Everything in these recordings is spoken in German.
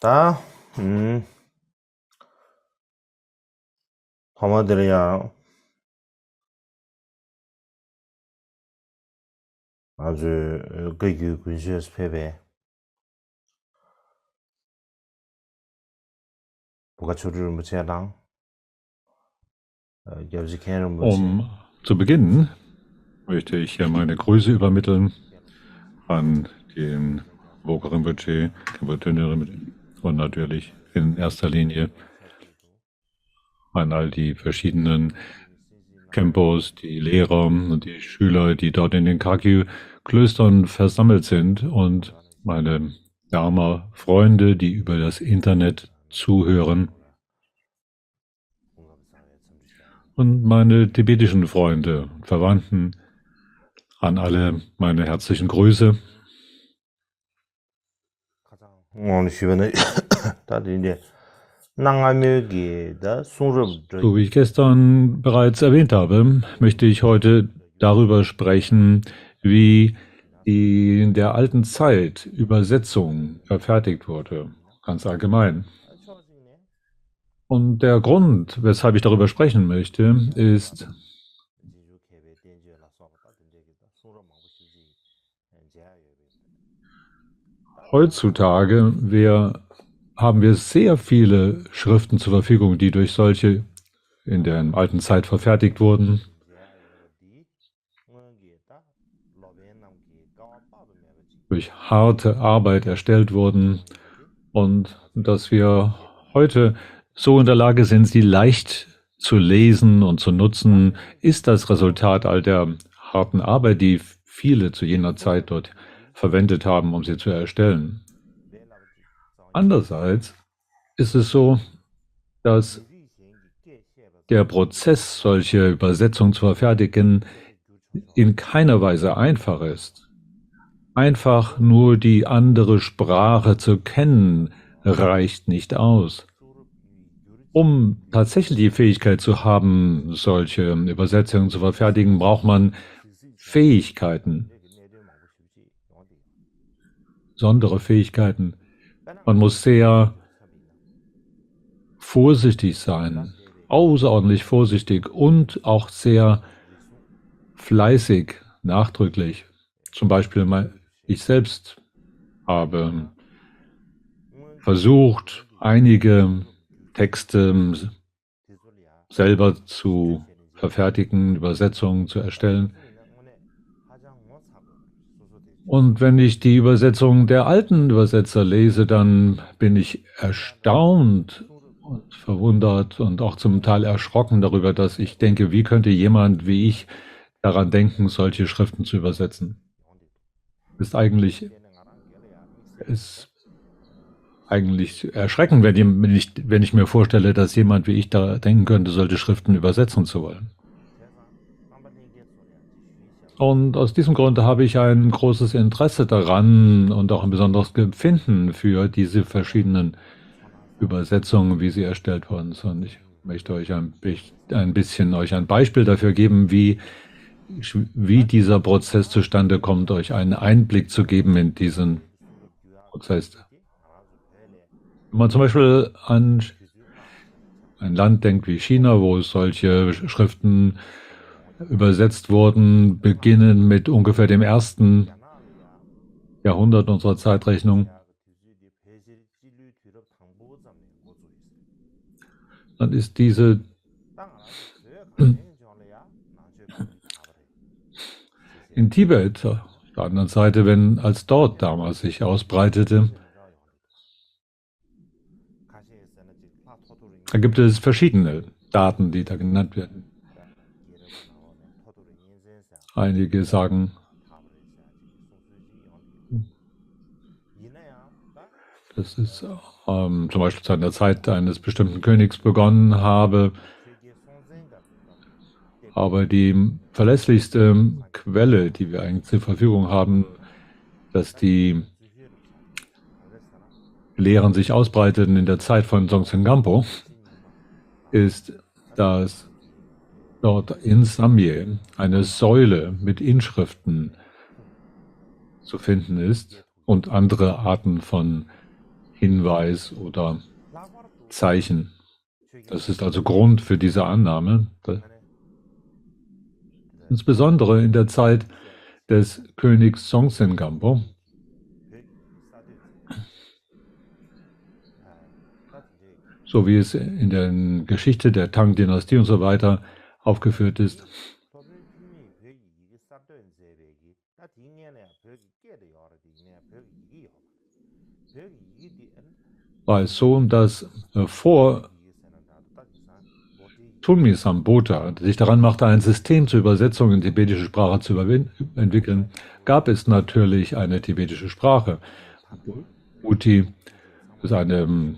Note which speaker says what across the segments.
Speaker 1: 다, 화마들이야 아주 그 군시에서 패배 보가초를 무채랑 여지케는 무채
Speaker 2: Um zu beginnen, möchte ich hier meine Grüße übermitteln an den Woke Rinpoche, Khenpo Rinpoche und natürlich in erster Linie an all die verschiedenen Khenpos, die Lehrer und die Schüler, die dort in den Kagyu-Klöstern versammelt sind und meine Dharma-Freunde, die über das Internet zuhören und meine tibetischen Freunde und Verwandten, an alle meine herzlichen Grüße. So wie ich gestern bereits erwähnt habe, möchte ich heute darüber sprechen, wie in der alten Zeit Übersetzung verfertigt wurde, ganz allgemein. Und der Grund, weshalb ich darüber sprechen möchte, ist, heutzutage haben wir sehr viele Schriften zur Verfügung, die durch solche in der alten Zeit verfertigt wurden. Durch harte Arbeit erstellt wurden und dass wir heute so in der Lage sind, sie leicht zu lesen und zu nutzen, ist das Resultat all der harten Arbeit, die viele zu jener Zeit dort verwendet haben, um sie zu erstellen. Andererseits ist es so, dass der Prozess, solche Übersetzungen zu verfertigen, in keiner Weise einfach ist. Einfach nur die andere Sprache zu kennen, reicht nicht aus. Um tatsächlich die Fähigkeit zu haben, solche Übersetzungen zu verfertigen, braucht man Fähigkeiten, besondere Fähigkeiten. Man muss sehr vorsichtig sein, außerordentlich vorsichtig und auch sehr fleißig, nachdrücklich. Zum Beispiel ich selbst habe versucht, einige Texte selber zu verfertigen, Übersetzungen zu erstellen. Und wenn ich die Übersetzung der alten Übersetzer lese, dann bin ich erstaunt und verwundert und auch zum Teil erschrocken darüber, dass ich denke, wie könnte jemand wie ich daran denken, solche Schriften zu übersetzen? Ist eigentlich erschreckend, wenn ich mir vorstelle, dass jemand wie ich da denken könnte, solche Schriften übersetzen zu wollen. Und aus diesem Grund habe ich ein großes Interesse daran und auch ein besonderes Empfinden für diese verschiedenen Übersetzungen, wie sie erstellt worden sind. Und ich möchte euch ein bisschen ein Beispiel dafür geben, wie dieser Prozess zustande kommt, euch einen Einblick zu geben in diesen Prozess. Wenn man zum Beispiel an ein Land denkt wie China, wo solche Schriften übersetzt wurden, beginnen mit ungefähr dem 1. Jahrhundert unserer Zeitrechnung, dann ist diese in Tibet, auf der anderen Seite, als dort damals sich ausbreitete, da gibt es verschiedene Daten, die da genannt werden. Einige sagen, dass es zum Beispiel zu einer Zeit eines bestimmten Königs begonnen habe. Aber die verlässlichste Quelle, die wir eigentlich zur Verfügung haben, dass die Lehren sich ausbreiteten in der Zeit von Dzogchen Gampo, ist, dass dort in Samye eine Säule mit Inschriften zu finden ist und andere Arten von Hinweis oder Zeichen. Das ist also Grund für diese Annahme. Insbesondere in der Zeit des Königs Songtsen-Gampo so wie es in der Geschichte der Tang-Dynastie und so weiter aufgeführt ist, war es so, dass vor Tunmi Sambota sich daran machte, ein System zur Übersetzung in tibetische Sprache zu entwickeln, gab es natürlich eine tibetische Sprache. Uti ist eine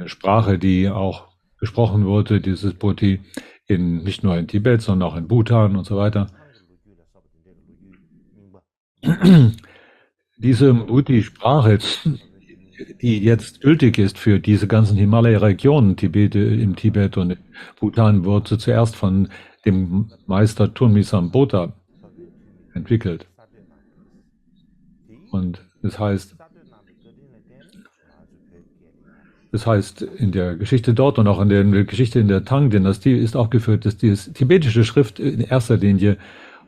Speaker 2: Sprache, die auch gesprochen wurde, dieses Bhuti, nicht nur in Tibet, sondern auch in Bhutan und so weiter. Diese Bhuti-Sprache, die jetzt gültig ist für diese ganzen Himalaya-Regionen, im Tibet und in Bhutan, wurde zuerst von dem Meister Tunmi Sambota entwickelt. Und das heißt, in der Geschichte dort und auch in der Geschichte in der Tang-Dynastie ist aufgeführt, dass die tibetische Schrift in erster Linie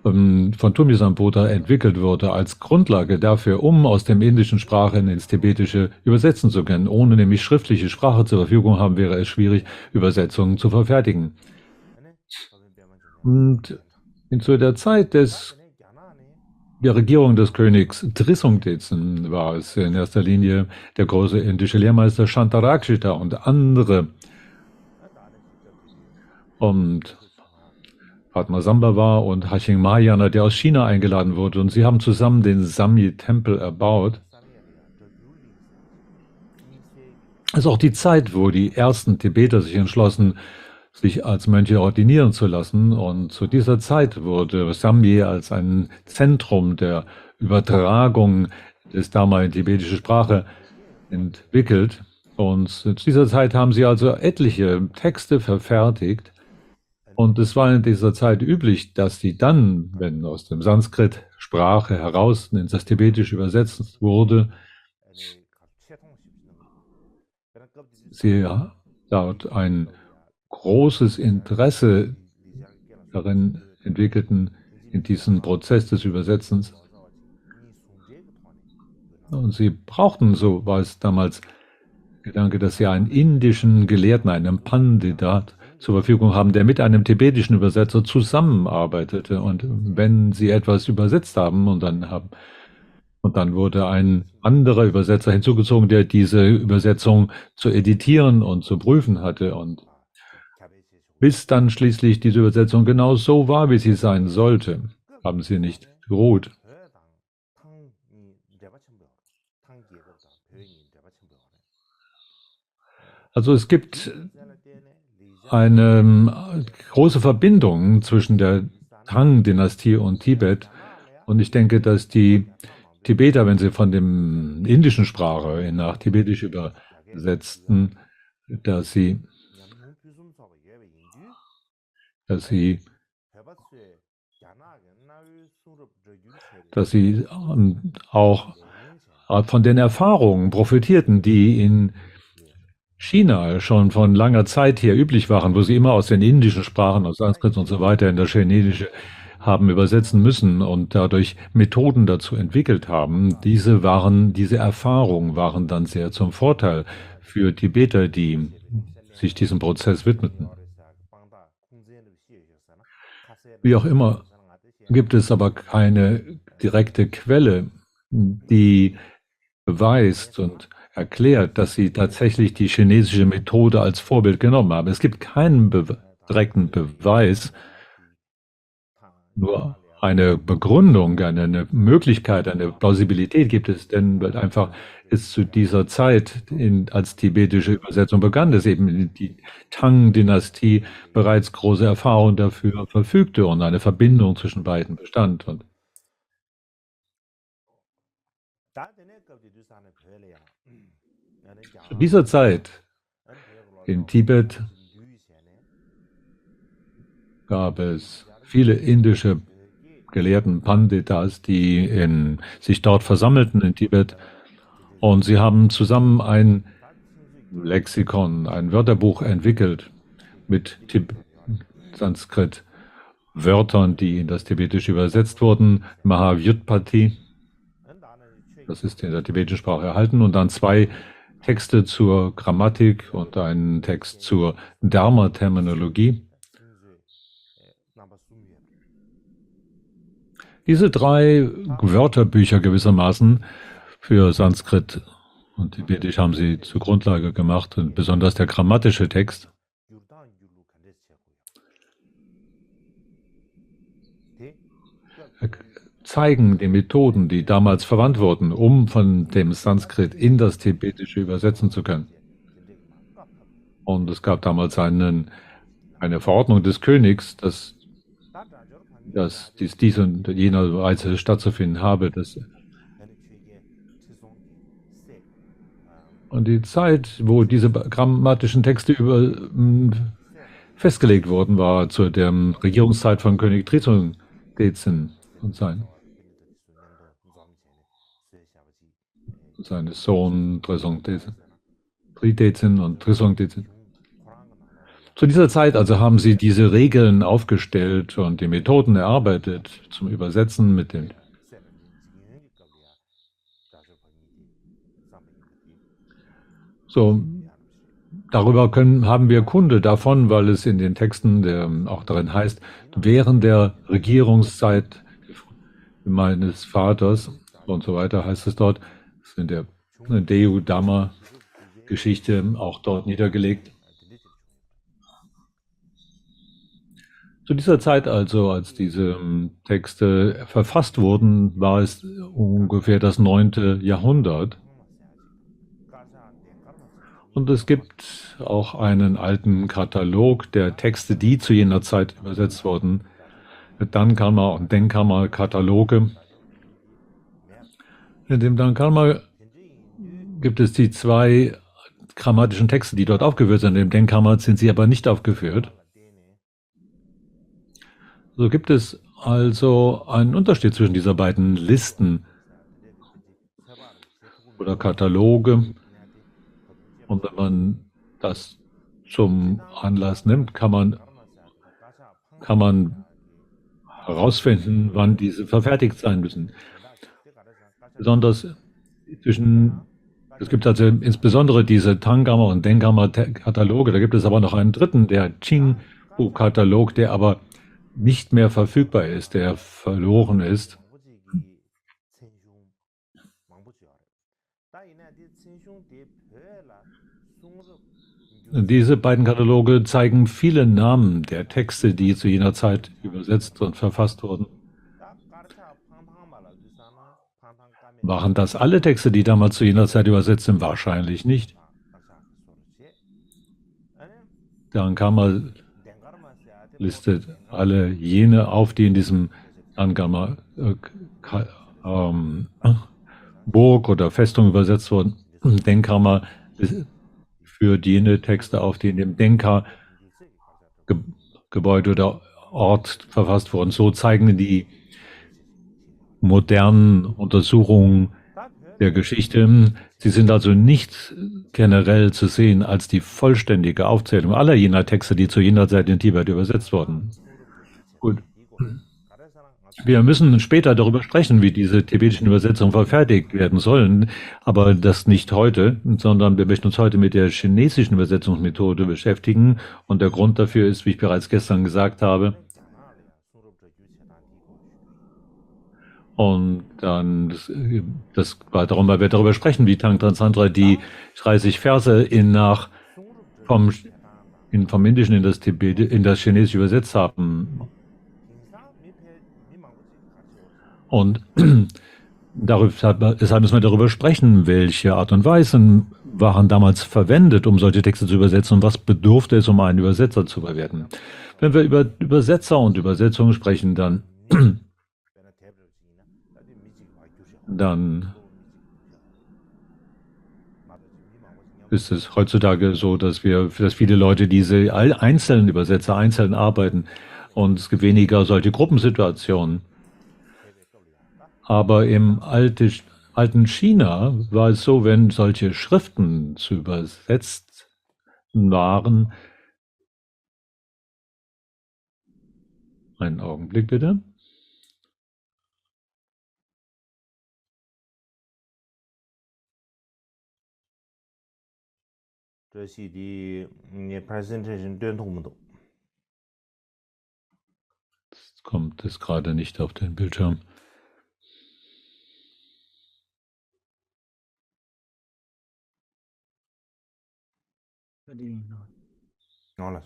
Speaker 2: von Tunmi Sambota entwickelt wurde als Grundlage dafür, um aus dem indischen Sprachen ins Tibetische übersetzen zu können. Ohne nämlich schriftliche Sprache zur Verfügung haben, wäre es schwierig, Übersetzungen zu verfertigen. Und zu der Zeit der Regierung des Königs Trisongtsen war es in erster Linie der große indische Lehrmeister Shantarakshita und andere. Und Padmasambhava und Haching Mahayana, der aus China eingeladen wurde, und sie haben zusammen den Samyi-Tempel erbaut. Das ist auch die Zeit, wo die ersten Tibeter sich entschlossen, sich als Mönche ordinieren zu lassen. Und zu dieser Zeit wurde Samyi als ein Zentrum der Übertragung des damaligen tibetischen Sprache entwickelt. Und zu dieser Zeit haben sie also etliche Texte verfertigt. Und es war in dieser Zeit üblich, dass sie dann, wenn aus dem Sanskrit-Sprache heraus in das Tibetische übersetzt wurde, sie dort ein großes Interesse darin entwickelten, in diesen Prozess des Übersetzens. Und sie brauchten, so war es damals Gedanke, dass sie einen indischen Gelehrten, einen Panditat, zur Verfügung haben, der mit einem tibetischen Übersetzer zusammenarbeitete. Und wenn sie etwas übersetzt haben und dann wurde ein anderer Übersetzer hinzugezogen, der diese Übersetzung zu editieren und zu prüfen hatte. Und bis dann schließlich diese Übersetzung genau so war, wie sie sein sollte, haben sie nicht geruht. Also es gibt eine große Verbindung zwischen der Tang-Dynastie und Tibet. Und ich denke, dass die Tibeter, wenn sie von der indischen Sprache nach Tibetisch übersetzten, dass sie auch von den Erfahrungen profitierten, die in China schon von langer Zeit her üblich waren, wo sie immer aus den indischen Sprachen, aus Sanskrit und so weiter in das Chinesische haben übersetzen müssen und dadurch Methoden dazu entwickelt haben. Diese Erfahrungen waren dann sehr zum Vorteil für Tibeter, die sich diesem Prozess widmeten. Wie auch immer, gibt es aber keine direkte Quelle, die beweist und erklärt, dass sie tatsächlich die chinesische Methode als Vorbild genommen haben. Es gibt keinen direkten Beweis, nur eine Begründung, eine Möglichkeit, eine Plausibilität gibt es, denn weil einfach es zu dieser Zeit als tibetische Übersetzung begann, dass eben die Tang-Dynastie bereits große Erfahrung dafür verfügte und eine Verbindung zwischen beiden bestand. Und zu dieser Zeit in Tibet gab es viele indische Gelehrten, Panditas, die sich dort versammelten in Tibet Und sie haben zusammen ein Lexikon, ein Wörterbuch entwickelt mit Sanskrit-Wörtern, die in das Tibetische übersetzt wurden. Mahavyutpati, das ist in der tibetischen Sprache erhalten, und dann 2 Texte zur Grammatik und einen Text zur Dharma-Terminologie. Diese 3 Wörterbücher gewissermaßen für Sanskrit und Tibetisch haben sie zur Grundlage gemacht, und besonders der grammatische Text zeigen die Methoden, die damals verwandt wurden, um von dem Sanskrit in das Tibetische übersetzen zu können. Und es gab damals eine Verordnung des Königs, dass dies und jener Weise stattzufinden habe. Und die Zeit, wo diese grammatischen Texte festgelegt wurden, war zu der Regierungszeit von König Trisongdetsen und seines Sohn Tridetsen und Trisongdetsen. Zu dieser Zeit also haben sie diese Regeln aufgestellt und die Methoden erarbeitet zum Übersetzen mit dem. So, darüber haben wir Kunde davon, weil es in den Texten auch darin heißt, während der Regierungszeit meines Vaters und so weiter heißt es dort, das ist in der Deu-Dhamma-Geschichte auch dort niedergelegt. Zu dieser Zeit also, als diese Texte verfasst wurden, war es ungefähr das 9. Jahrhundert. Und es gibt auch einen alten Katalog der Texte, die zu jener Zeit übersetzt wurden. Dhankarma und Denkkarma-Kataloge. In dem Dhankarma gibt es die 2 grammatischen Texte, die dort aufgeführt sind. In dem Denkkarma sind sie aber nicht aufgeführt. So gibt es also einen Unterschied zwischen dieser beiden Listen oder Kataloge. Und wenn man das zum Anlass nimmt, kann man herausfinden, wann diese verfertigt sein müssen. Besonders es gibt also insbesondere diese Dhankarma und Denkkarma-Kataloge. Da gibt es aber noch einen dritten, der Chinghu-Katalog, der aber nicht mehr verfügbar ist, der verloren ist. Diese beiden Kataloge zeigen viele Namen der Texte, die zu jener Zeit übersetzt und verfasst wurden. Waren das alle Texte, die damals zu jener Zeit übersetzt sind? Wahrscheinlich nicht. Dhankarma listet alle jene auf, die in diesem Dhankarma Burg oder Festung übersetzt wurden. Denkkarma führt jene Texte auf, die in dem Denker-Gebäude oder Ort verfasst wurden. So zeigen die modernen Untersuchungen der Geschichte, sie sind also nicht generell zu sehen als die vollständige Aufzählung aller jener Texte, die zu jener Zeit in Tibet übersetzt wurden. Gut. Wir müssen später darüber sprechen, wie diese tibetischen Übersetzungen verfertigt werden sollen, aber das nicht heute, sondern wir möchten uns heute mit der chinesischen Übersetzungsmethode beschäftigen. Und der Grund dafür ist, wie ich bereits gestern gesagt habe, und dann das war darum, weil wir darüber sprechen, wie Tangtan Tantra die 30 Verse vom Indischen in das Chinesische übersetzt haben. Und deshalb müssen wir darüber sprechen, welche Art und Weisen waren damals verwendet, um solche Texte zu übersetzen, und was bedurfte es, um einen Übersetzer zu bewerten. Wenn wir über Übersetzer und Übersetzungen sprechen, dann ist es heutzutage so, dass viele Leute diese einzelnen Übersetzer einzeln arbeiten, und es gibt weniger solche Gruppensituationen. Aber im alten China war es so, wenn solche Schriften zu übersetzt waren. Einen Augenblick bitte.
Speaker 1: 这是的，你 presentation 短通不懂。
Speaker 2: Kommt es gerade nicht auf den Bildschirm.
Speaker 1: Alles.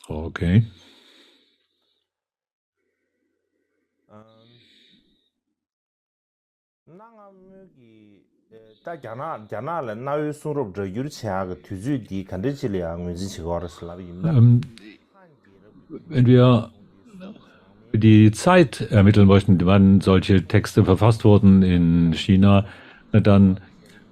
Speaker 2: Okay.
Speaker 1: 다 자나를 나의 수롭저 유치하고 뒤주디 간대질이야 문지치고 슬라비입니다.
Speaker 2: Wenn wir die Zeit ermitteln möchten, wann solche Texte verfasst wurden in China, dann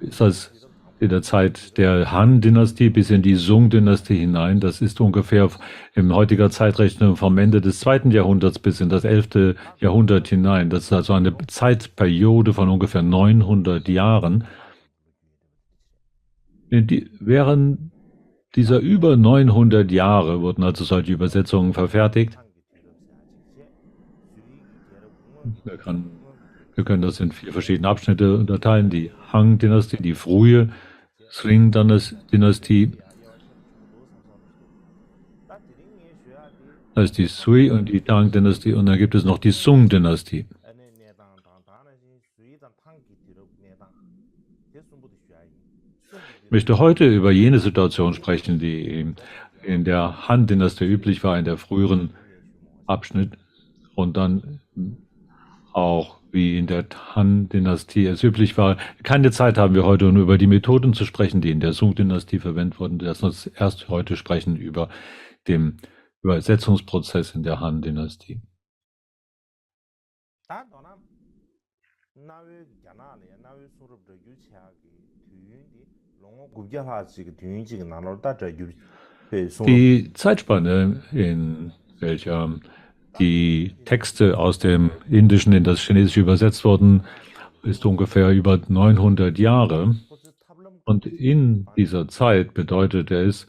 Speaker 2: ist das in der Zeit der Han-Dynastie bis in die Sung-Dynastie hinein. Das ist ungefähr in heutiger Zeitrechnung vom Ende des 2. Jahrhunderts bis in das 11. Jahrhundert hinein. Das ist also eine Zeitperiode von ungefähr 900 Jahren. Während dieser über 900 Jahre wurden also solche Übersetzungen verfertigt. Wir können das in 4 verschiedene Abschnitte unterteilen. Die Han-Dynastie, die frühe Sring-Dynastie, das ist die Sui und die Tang-Dynastie, und dann gibt es noch die Sung-Dynastie. Ich möchte heute über jene Situation sprechen, die in der Han-Dynastie üblich war, in der früheren Abschnitt, und dann auch wie in der Han-Dynastie es üblich war. Keine Zeit haben wir heute, um über die Methoden zu sprechen, die in der Sung-Dynastie verwendet wurden. Lass uns erst heute sprechen über den Übersetzungsprozess in der Han-Dynastie. Die Zeitspanne, in welcher die Texte aus dem Indischen in das Chinesische übersetzt wurden, ist ungefähr über 900 Jahre. Und in dieser Zeit bedeutete es,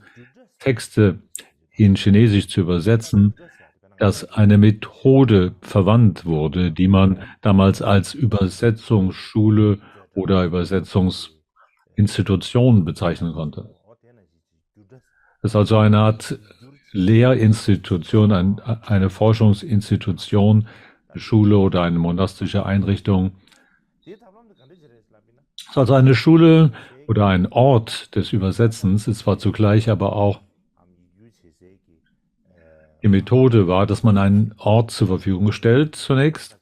Speaker 2: Texte in Chinesisch zu übersetzen, dass eine Methode verwandt wurde, die man damals als Übersetzungsschule oder Übersetzungsinstitution bezeichnen konnte. Das ist also eine Art Lehrinstitution, eine Forschungsinstitution, eine Schule oder eine monastische Einrichtung. Es ist also eine Schule oder ein Ort des Übersetzens, ist zwar zugleich aber auch die Methode war, dass man einen Ort zur Verfügung stellt zunächst,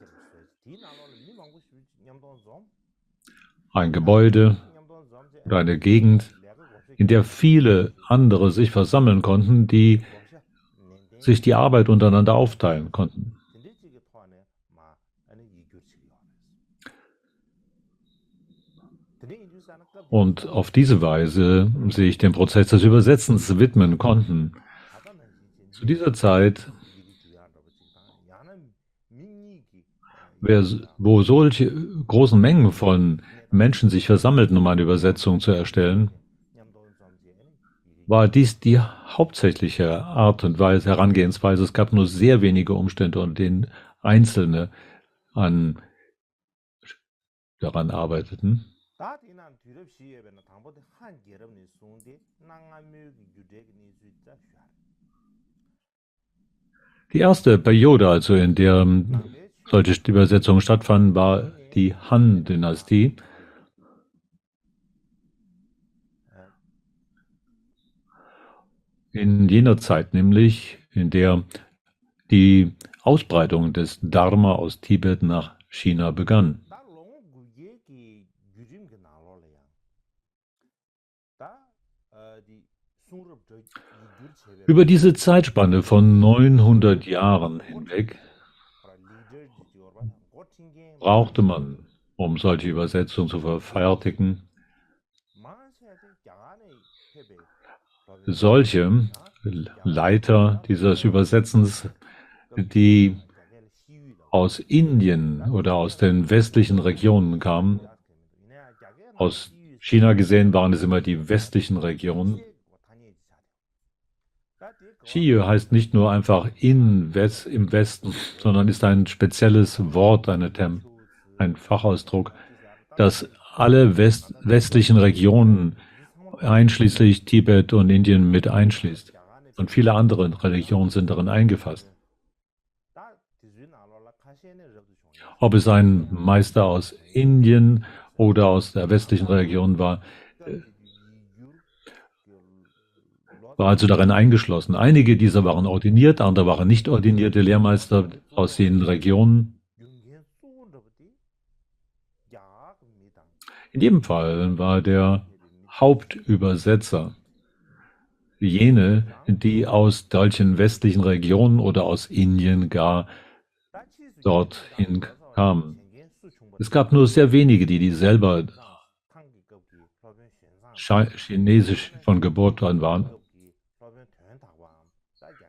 Speaker 2: ein Gebäude oder eine Gegend, in der viele andere sich versammeln konnten, die sich die Arbeit untereinander aufteilen konnten. Und auf diese Weise sich dem Prozess des Übersetzens widmen konnten. Zu dieser Zeit, wo solche großen Mengen von Menschen sich versammelten, um eine Übersetzung zu erstellen, war dies die hauptsächliche Art und Weise, Herangehensweise. Es gab nur sehr wenige Umstände, unter denen Einzelne daran arbeiteten. Die erste Periode, also in der solche Übersetzungen stattfanden, war die Han-Dynastie. In jener Zeit nämlich, in der die Ausbreitung des Dharma aus Tibet nach China begann. Über diese Zeitspanne von 900 Jahren hinweg brauchte man, um solche Übersetzungen zu verfertigen, solche Leiter dieses Übersetzens, die aus Indien oder aus den westlichen Regionen kamen. Aus China gesehen waren es immer die westlichen Regionen. Xiyu heißt nicht nur einfach im Westen, sondern ist ein spezielles Wort, ein Fachausdruck, das alle westlichen Regionen, einschließlich Tibet und Indien, mit einschließt. Und viele andere Religionen sind darin eingefasst. Ob es ein Meister aus Indien oder aus der westlichen Religion war, war also darin eingeschlossen. Einige dieser waren ordiniert, andere waren nicht ordinierte Lehrmeister aus den Regionen. In jedem Fall war der Hauptübersetzer jene, die aus solchen westlichen Regionen oder aus Indien gar dorthin kamen. Es gab nur sehr wenige, die selber chinesisch von Geburt an waren.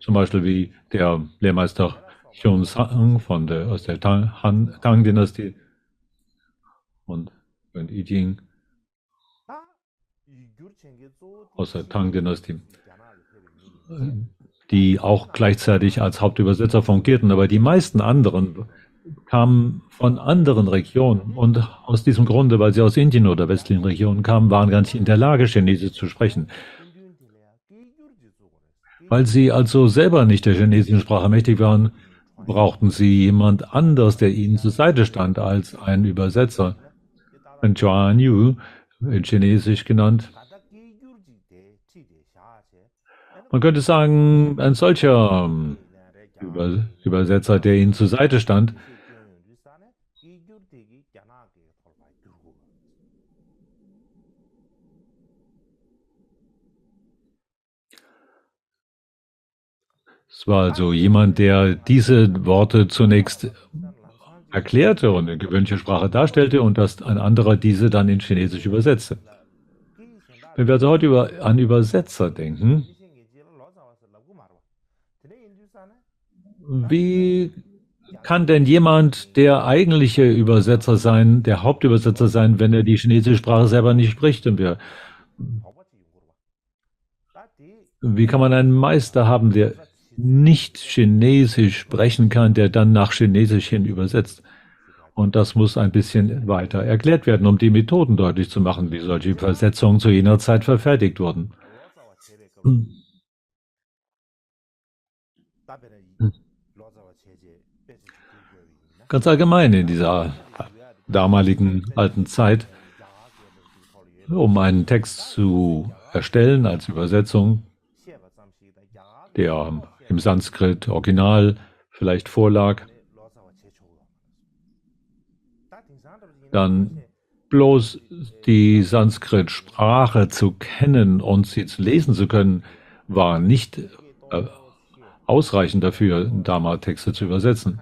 Speaker 2: Zum Beispiel wie der Lehrmeister Hyun-Sang aus der Tang-Dynastie und I Ching aus der Tang-Dynastie, die auch gleichzeitig als Hauptübersetzer fungierten. Aber die meisten anderen kamen von anderen Regionen und aus diesem Grunde, weil sie aus Indien oder westlichen Regionen kamen, waren gar nicht in der Lage, Chinesisch zu sprechen. Weil sie also selber nicht der chinesischen Sprache mächtig waren, brauchten sie jemand anders, der ihnen zur Seite stand, als ein Übersetzer. Ein Chuan Yu, in Chinesisch genannt. Man könnte sagen, ein solcher Übersetzer, der ihnen zur Seite stand, es war also jemand, der diese Worte zunächst erklärte und in gewöhnlicher Sprache darstellte und dass ein anderer diese dann in Chinesisch übersetzte. Wenn wir also heute an Übersetzer denken, wie kann denn jemand der eigentliche Übersetzer sein, der Hauptübersetzer sein, wenn er die chinesische Sprache selber nicht spricht? Und wie kann man einen Meister haben, der nicht Chinesisch sprechen kann, der dann nach Chinesisch hin übersetzt? Und das muss ein bisschen weiter erklärt werden, um die Methoden deutlich zu machen, wie solche Übersetzungen zu jener Zeit verfertigt wurden. Ganz allgemein in dieser damaligen alten Zeit, um einen Text zu erstellen als Übersetzung, der im Sanskrit Original vielleicht vorlag, dann bloß die Sanskrit-Sprache zu kennen und sie zu lesen zu können, war nicht ausreichend dafür, Dharma-Texte zu übersetzen.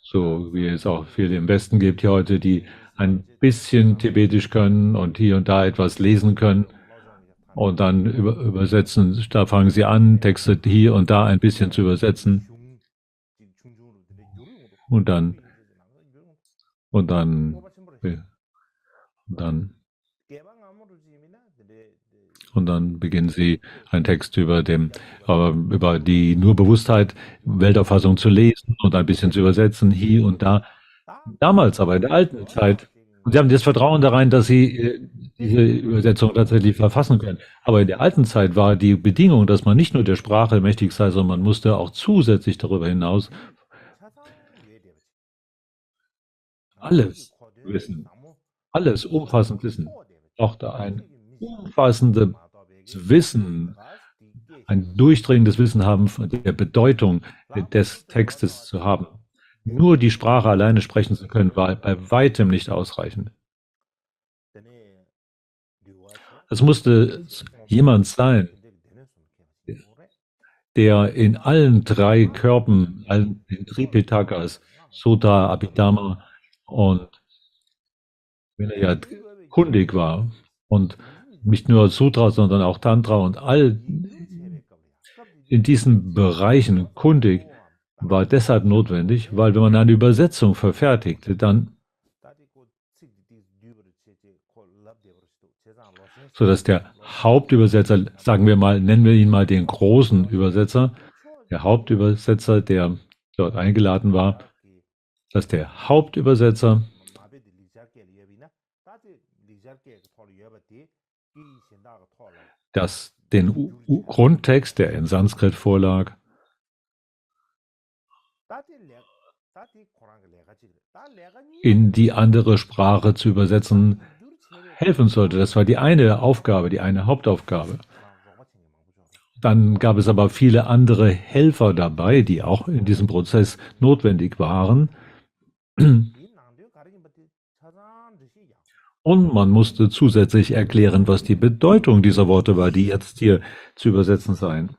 Speaker 2: So wie es auch viele im Westen gibt hier heute, die ein bisschen Tibetisch können und hier und da etwas lesen können und dann übersetzen. Da fangen sie an, Texte hier und da ein bisschen zu übersetzen und dann beginnen sie einen Text über die nur Bewusstheit, Weltauffassung zu lesen und ein bisschen zu übersetzen, hier und da. Damals aber, in der alten Zeit, und sie haben das Vertrauen da rein, dass sie diese Übersetzung tatsächlich verfassen können. Aber in der alten Zeit war die Bedingung, dass man nicht nur der Sprache mächtig sei, sondern man musste auch zusätzlich darüber hinaus alles wissen, alles umfassend wissen. Auch da ein umfassendes Wissen, ein durchdringendes Wissen haben von der Bedeutung des Textes zu haben. Nur die Sprache alleine sprechen zu können, war bei weitem nicht ausreichend. Es musste jemand sein, der in allen drei Körben, allen den Tripitakas, Sutta, Abhidhamma und wenn er ja kundig war und nicht nur Sutra, sondern auch Tantra und all in diesen Bereichen kundig, war deshalb notwendig, weil wenn man eine Übersetzung verfertigte, dann, sodass der Hauptübersetzer, sagen wir mal, nennen wir ihn mal den großen Übersetzer, der Hauptübersetzer, der dort eingeladen war, dass der Hauptübersetzer den Grundtext, der in Sanskrit vorlag, in die andere Sprache zu übersetzen, helfen sollte. Das war die eine Aufgabe, die eine Hauptaufgabe. Dann gab es aber viele andere Helfer dabei, die auch in diesem Prozess notwendig waren. Und man musste zusätzlich erklären, was die Bedeutung dieser Worte war, die jetzt hier zu übersetzen seien.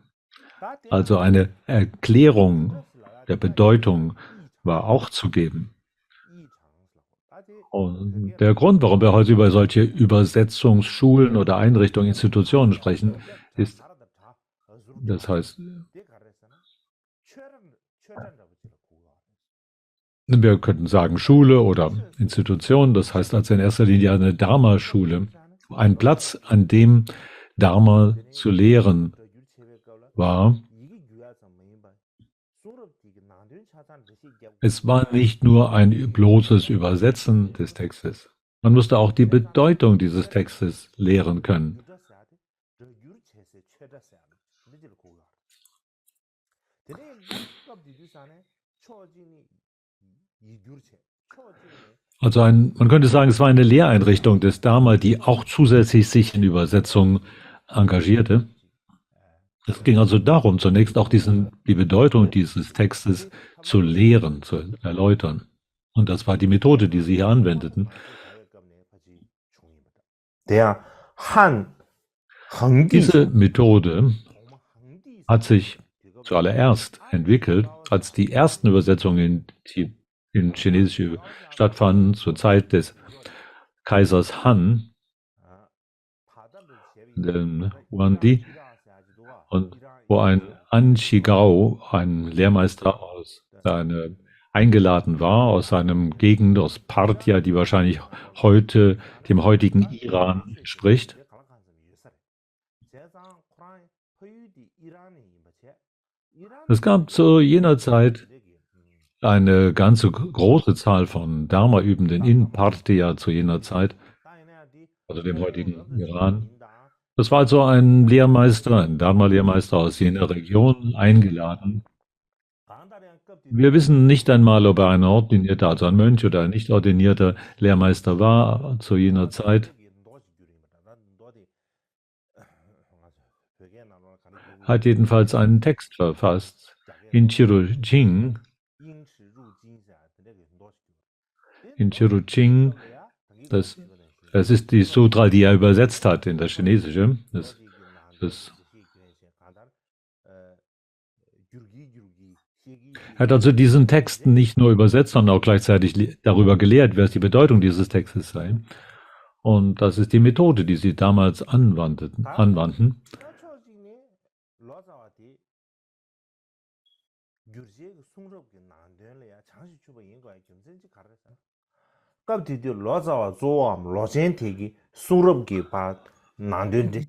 Speaker 2: Also eine Erklärung der Bedeutung war auch zu geben. Und der Grund, warum wir heute über solche Übersetzungsschulen oder Einrichtungen, Institutionen sprechen, ist, das heißt, wir könnten sagen Schule oder Institution, das heißt also in erster Linie eine Dharma-Schule, ein Platz, an dem Dharma zu lehren war. Es war nicht nur ein bloßes Übersetzen des Textes. Man musste auch die Bedeutung dieses Textes lehren können. Also man könnte sagen, es war eine Lehreinrichtung des Dharma, die auch zusätzlich sich in Übersetzung engagierte. Es ging also darum, zunächst auch die Bedeutung dieses Textes zu lehren, zu erläutern. Und das war die Methode, die sie hier anwendeten. Diese Methode hat sich zuallererst entwickelt, als die ersten Übersetzungen in Chinesisch stattfanden, zur Zeit des Kaisers Han, den Huangdi, und wo ein An Shigao, ein Lehrmeister eingeladen war aus einem Gegend, aus Parthia, die wahrscheinlich heute dem heutigen Iran entspricht. Es gab zu jener Zeit eine ganze große Zahl von Dharma-Übenden in Parthia zu jener Zeit, also dem heutigen Iran. Das war also ein Lehrmeister, ein Dharma-Lehrmeister aus jener Region, eingeladen. Wir wissen nicht einmal, ob er ein ordinierter, also ein Mönch oder ein nicht ordinierter Lehrmeister war zu jener Zeit. Hat jedenfalls einen Text verfasst, in Chirujing. In Chirujing, das ist die Sutra, die er übersetzt hat in das Chinesische. Er hat also diesen Text nicht nur übersetzt, sondern auch gleichzeitig darüber gelehrt, was die Bedeutung dieses Textes sei. Und das ist die Methode, die sie damals anwandten.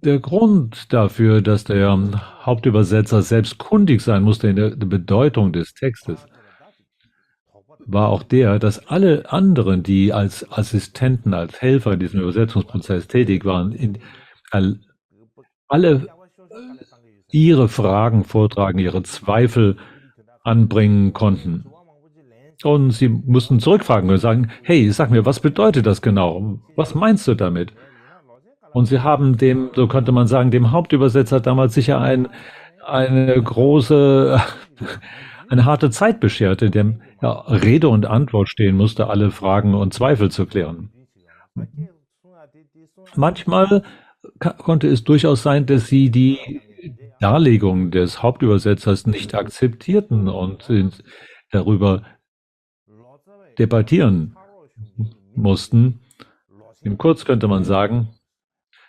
Speaker 2: Der Grund dafür, dass der Hauptübersetzer selbst kundig sein musste in der Bedeutung des Textes, war auch der, dass alle anderen, die als Assistenten, als Helfer in diesem Übersetzungsprozess tätig waren, alle ihre Fragen vortragen, ihre Zweifel anbringen konnten. Und sie mussten zurückfragen und sagen, hey, sag mir, was bedeutet das genau? Was meinst du damit? Und sie haben so könnte man sagen, dem Hauptübersetzer damals sicher eine harte Zeit beschert, in dem Rede und Antwort stehen musste, alle Fragen und Zweifel zu klären. Manchmal konnte es durchaus sein, dass sie die Darlegung des Hauptübersetzers nicht akzeptierten und darüber debattieren mussten. In kurz könnte man sagen,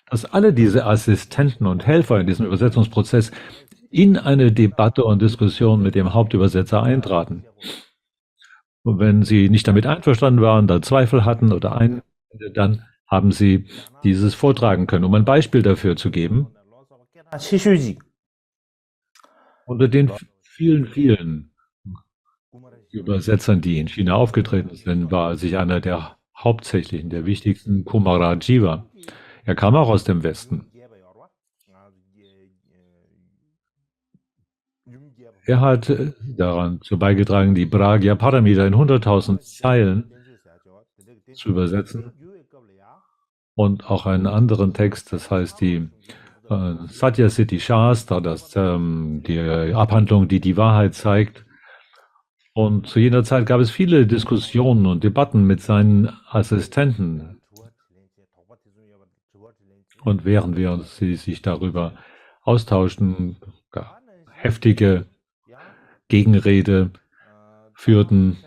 Speaker 2: dass alle diese Assistenten und Helfer in diesem Übersetzungsprozess in eine Debatte und Diskussion mit dem Hauptübersetzer eintraten. Und wenn sie nicht damit einverstanden waren, da Zweifel hatten oder Einwände, dann haben sie dieses vortragen können. Um ein Beispiel dafür zu geben, unter den vielen, vielen Übersetzern, die in China aufgetreten sind, war sich einer der hauptsächlichen, der wichtigsten, Kumarajiva. Er kam auch aus dem Westen. Er hat daran zu beigetragen, die Bragya Paramita in 100.000 Zeilen zu übersetzen und auch einen anderen Text, das heißt die Satyasiddhi Shastra, die Abhandlung, die die Wahrheit zeigt. Und zu jener Zeit gab es viele Diskussionen und Debatten mit seinen Assistenten. Und während sie sich darüber austauschten, heftige Gegenrede führten,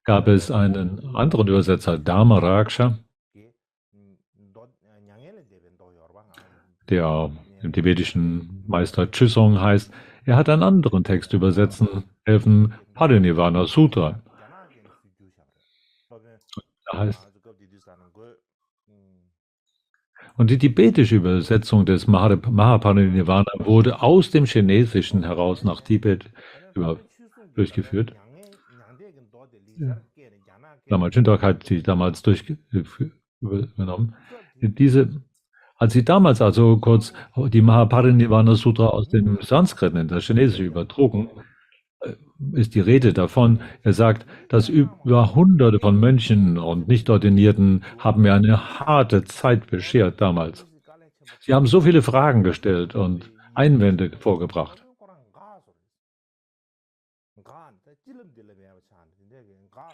Speaker 2: gab es einen anderen Übersetzer, Dharmaraksha, der im tibetischen Meister Chüsong heißt. Er hat einen anderen Text übersetzen helfen, Parinirvana Sutra. Da heißt, und die tibetische Übersetzung des Mahaparinirvana wurde aus dem Chinesischen heraus nach Tibet durchgeführt. Lama Chindok hat sie damals übernommen. Als sie damals also kurz die Mahaparinirvana Sutra aus dem Sanskrit in das Chinesische übertrugen, ist die Rede davon. Er sagt, dass über Hunderte von Mönchen und Nichtordinierten haben mir eine harte Zeit beschert damals. Sie haben so viele Fragen gestellt und Einwände vorgebracht.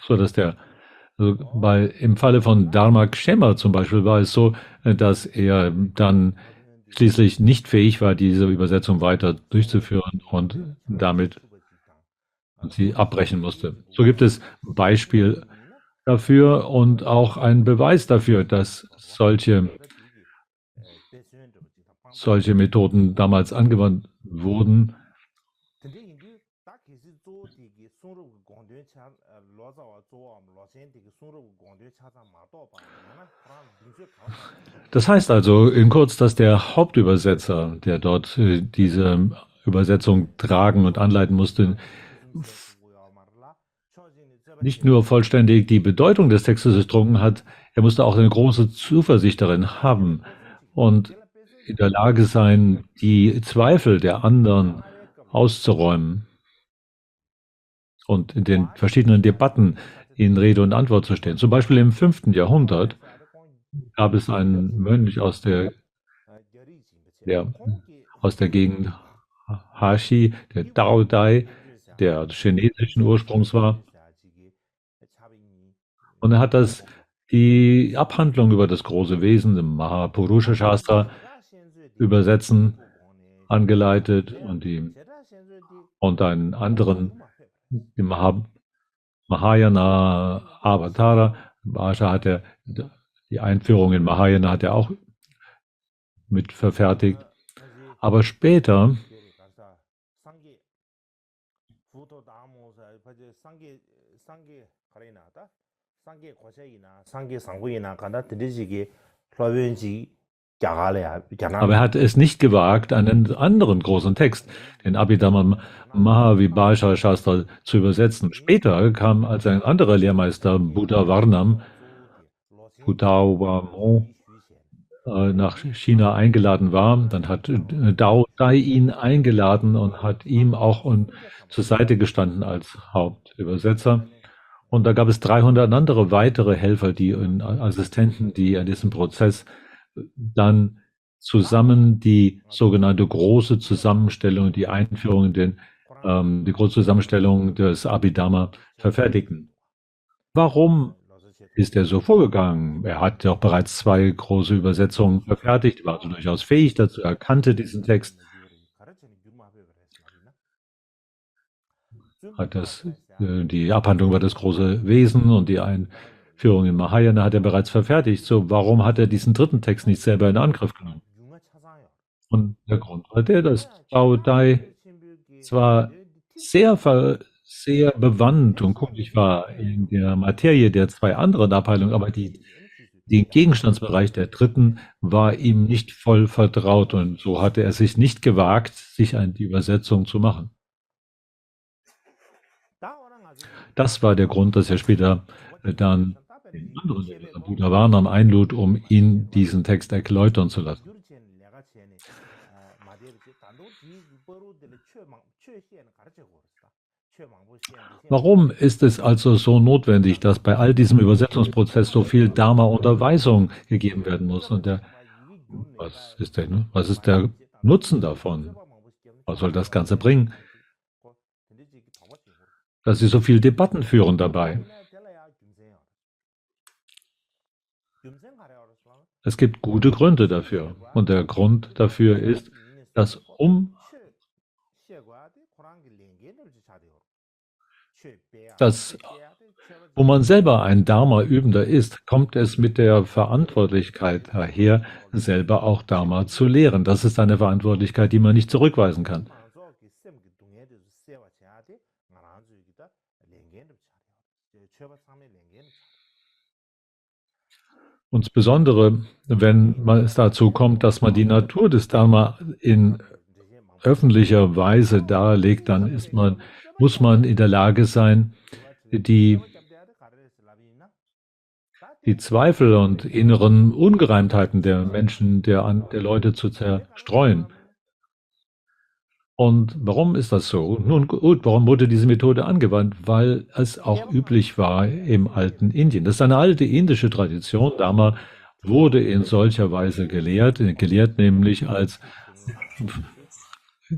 Speaker 2: So dass im Falle von Dharma Kshema zum Beispiel war es so, dass er dann schließlich nicht fähig war, diese Übersetzung weiter durchzuführen und damit sie abbrechen musste. So gibt es ein Beispiel dafür und auch einen Beweis dafür, dass solche Methoden damals angewandt wurden. Das heißt also in kurz, dass der Hauptübersetzer, der dort diese Übersetzung tragen und anleiten musste, nicht nur vollständig die Bedeutung des Textes durchdrungen hat, er musste auch eine große Zuversicht darin haben und in der Lage sein, die Zweifel der anderen auszuräumen und in den verschiedenen Debatten in Rede und Antwort zu stehen. Zum Beispiel im 5. Jahrhundert gab es einen Mönch aus der Gegend Hashi, der Dao Dai, der chinesischen Ursprungs war. Und er hat die Abhandlung über das große Wesen im Mahapurusha Shastra übersetzen, angeleitet und einen anderen, im Mahayana Avatara, Bhasha hat er, die Einführung in Mahayana hat er auch mit verfertigt. Aber später aber er hat es nicht gewagt, einen anderen großen Text, den Abhidhamma Mahavibhasha Shastra, zu übersetzen. Später kam als ein anderer Lehrmeister, Buddha Varnam, nach China eingeladen war. Dann hat Dao Dai ihn eingeladen und hat ihm auch zur Seite gestanden als Hauptübersetzer. Und da gab es 300 andere weitere Helfer, Assistenten, die an diesem Prozess dann zusammen die sogenannte große Zusammenstellung, die Einführung die große Zusammenstellung des Abhidhamma verfertigten. Warum ist er so vorgegangen? Er hat doch bereits 2 große Übersetzungen verfertigt, war also durchaus fähig dazu, er kannte diesen Text. Die Abhandlung über das große Wesen und die Einführung in Mahayana hat er bereits verfertigt. So, warum hat er diesen dritten Text nicht selber in Angriff genommen? Und der Grund war der, dass Bao Dai zwar sehr bewandt und kundig war in der Materie der zwei anderen Abteilungen, aber den Gegenstandsbereich der dritten war ihm nicht voll vertraut und so hatte er sich nicht gewagt, sich an die Übersetzung zu machen. Das war der Grund, dass er später dann den anderen Lehrer, Buddha Varnam, einlud, um ihn diesen Text erläutern zu lassen. Warum ist es also so notwendig, dass bei all diesem Übersetzungsprozess so viel Dharma-Unterweisung gegeben werden muss? Und was ist der Nutzen davon? Was soll das Ganze bringen? Dass sie so viel Debatten führen dabei. Es gibt gute Gründe dafür. Und der Grund dafür ist, dass wo man selber ein Dharma-Übender ist, kommt es mit der Verantwortlichkeit daher, selber auch Dharma zu lehren. Das ist eine Verantwortlichkeit, die man nicht zurückweisen kann. Insbesondere, wenn es dazu kommt, dass man die Natur des Dharma in öffentlicher Weise darlegt, dann muss man in der Lage sein, die Zweifel und inneren Ungereimtheiten der Menschen, der Leute zu zerstreuen. Und warum ist das so? Nun gut, warum wurde diese Methode angewandt? Weil es auch üblich war im alten Indien. Das ist eine alte indische Tradition. Dharma wurde in solcher Weise gelehrt nämlich als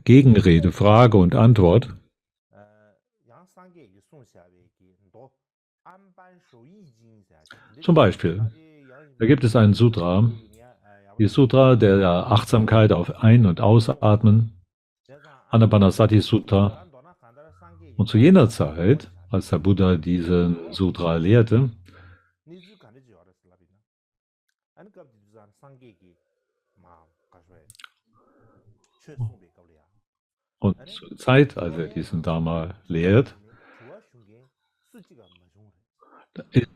Speaker 2: Gegenrede, Frage und Antwort. Zum Beispiel, da gibt es einen Sutra, die Sutra der Achtsamkeit auf Ein- und Ausatmen, Anapanasati Sutra. Und zu jener Zeit, als der Buddha diesen Sutra lehrte, und zur Zeit, als er diesen Dharma lehrt,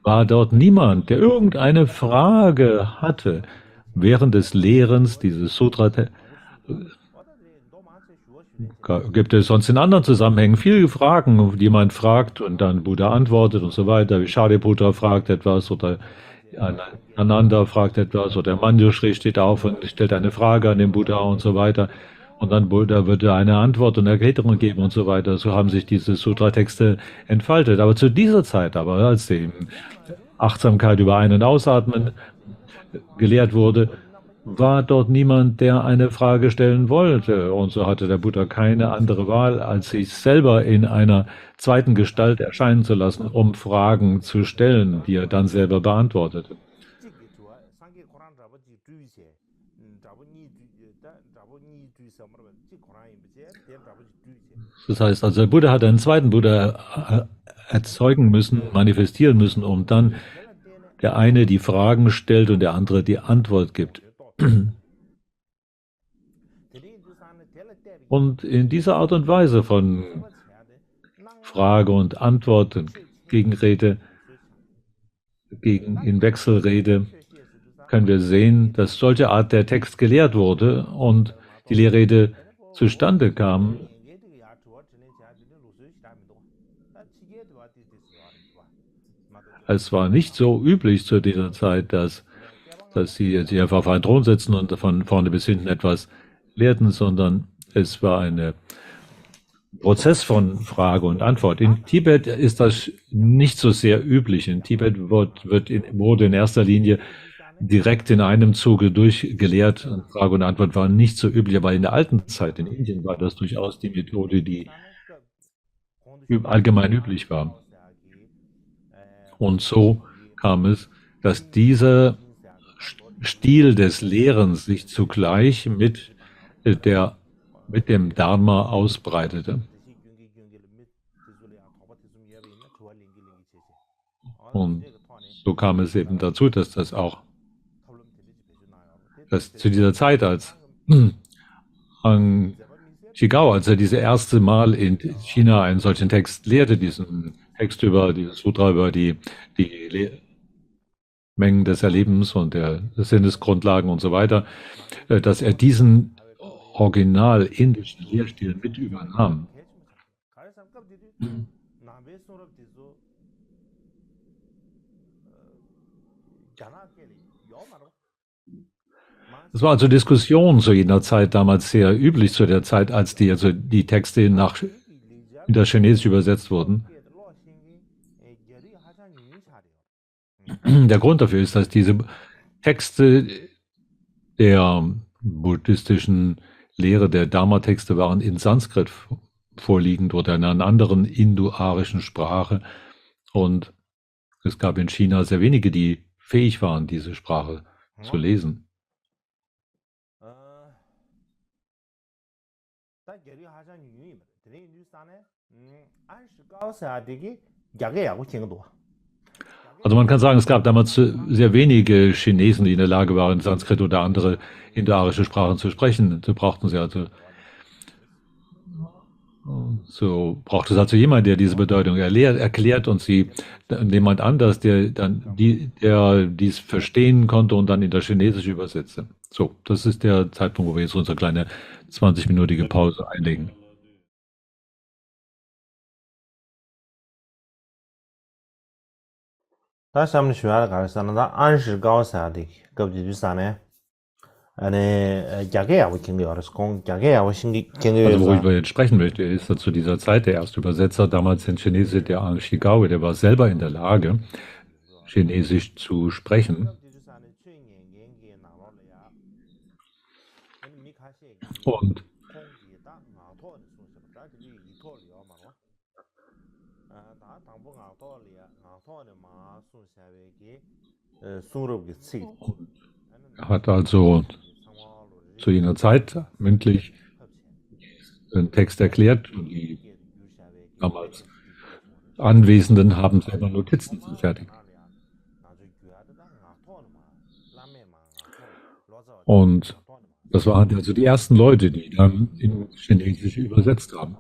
Speaker 2: war dort niemand, der irgendeine Frage hatte während des Lehrens dieses Sutra. Gibt es sonst in anderen Zusammenhängen viele Fragen, die man fragt und dann Buddha antwortet und so weiter. Wie Shariputra fragt etwas oder Ananda fragt etwas oder Manjushri steht auf und stellt eine Frage an den Buddha und so weiter. Und dann Buddha würde eine Antwort und Erklärung geben und so weiter. So haben sich diese Sutra-Texte entfaltet. Aber zu dieser Zeit, als die Achtsamkeit über Ein- und Ausatmen gelehrt wurde, war dort niemand, der eine Frage stellen wollte. Und so hatte der Buddha keine andere Wahl, als sich selber in einer zweiten Gestalt erscheinen zu lassen, um Fragen zu stellen, die er dann selber beantwortete. Das heißt also, der Buddha hat einen zweiten Buddha erzeugen müssen, manifestieren müssen, um dann der eine die Fragen stellt und der andere die Antwort gibt. Und in dieser Art und Weise von Frage und Antwort und Gegenrede, in Wechselrede, können wir sehen, dass solche Art der Text gelehrt wurde und die Lehrrede zustande kam. Es war nicht so üblich zu dieser Zeit, dass sie sich einfach auf einen Thron setzen und von vorne bis hinten etwas lehrten, sondern es war ein Prozess von Frage und Antwort. In Tibet ist das nicht so sehr üblich. In Tibet wurde in erster Linie direkt in einem Zuge durchgelehrt. Und Frage und Antwort waren nicht so üblich, aber in der alten Zeit in Indien war das durchaus die Methode, die allgemein üblich war. Und so kam es, dass dieser Stil des Lehrens sich zugleich mit dem Dharma ausbreitete. Und so kam es eben dazu, dass zu dieser Zeit, als Ang Shigao, als er diese erste Mal in China einen solchen Text lehrte, diesen Text über dieses Sutra, über die Mengen des Erlebens und der Sinnesgrundlagen und so weiter, dass er diesen original indischen Lehrstil mit übernahm. Es war also Diskussion zu jener Zeit damals sehr üblich, zu der Zeit, als die Texte in das Chinesische übersetzt wurden. Der Grund dafür ist, dass diese Texte der buddhistischen Lehre, der Dharma-Texte waren in Sanskrit vorliegend oder in einer anderen indoarischen Sprache. Und es gab in China sehr wenige, die fähig waren, diese Sprache zu lesen. Also man kann sagen, es gab damals sehr wenige Chinesen, die in der Lage waren, Sanskrit oder andere indoarische Sprachen zu sprechen. So brauchten sie also braucht es also jemand, der diese Bedeutung erklärt und jemand anders, der dies verstehen konnte und dann in das Chinesische übersetzte. So, das ist der Zeitpunkt, wo wir jetzt unsere kleine 20-minütige Pause einlegen.
Speaker 1: 다시 한번 주의할 가르치는다. 안실가오사디 급지주사네. eine Jageawa das Kong Jageawa
Speaker 2: Also worüber ich jetzt sprechen möchte, ist, dass zu dieser Zeit der erste Übersetzer damals in Chinesisch, der Ang Shigao, der war selber in der Lage, Chinesisch zu sprechen. Und er hat also zu jener Zeit mündlich den Text erklärt und die damals Anwesenden haben selber Notizen gefertigt. Und das waren also die ersten Leute, die dann in Chinesisch übersetzt haben.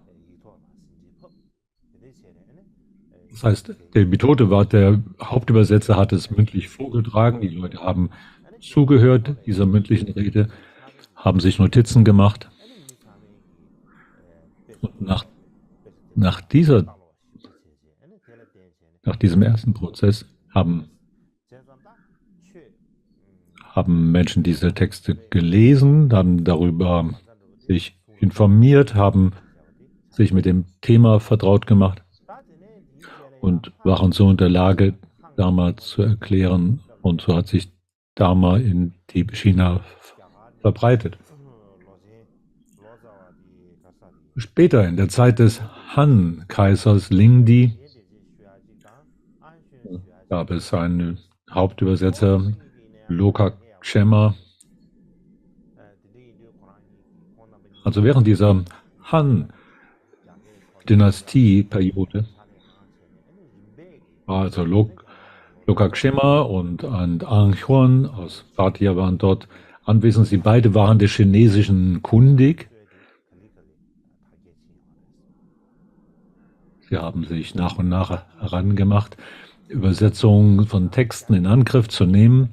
Speaker 2: Das heißt, der Methode war, der Hauptübersetzer hat es mündlich vorgetragen, die Leute haben zugehört dieser mündlichen Rede, haben sich Notizen gemacht. Und nach diesem ersten Prozess haben Menschen diese Texte gelesen, dann darüber sich informiert, haben sich mit dem Thema vertraut gemacht und waren so in der Lage, Dharma zu erklären. Und so hat sich Dharma in China verbreitet. Später, in der Zeit des Han-Kaisers Lingdi, gab es einen Hauptübersetzer, Lokakshema. Also während dieser Han-Dynastie-Periode war also Lokakshema und Anghorn aus Bhatia waren dort anwesend. Sie beide waren der Chinesischen kundig. Sie haben sich nach und nach herangemacht, Übersetzungen von Texten in Angriff zu nehmen.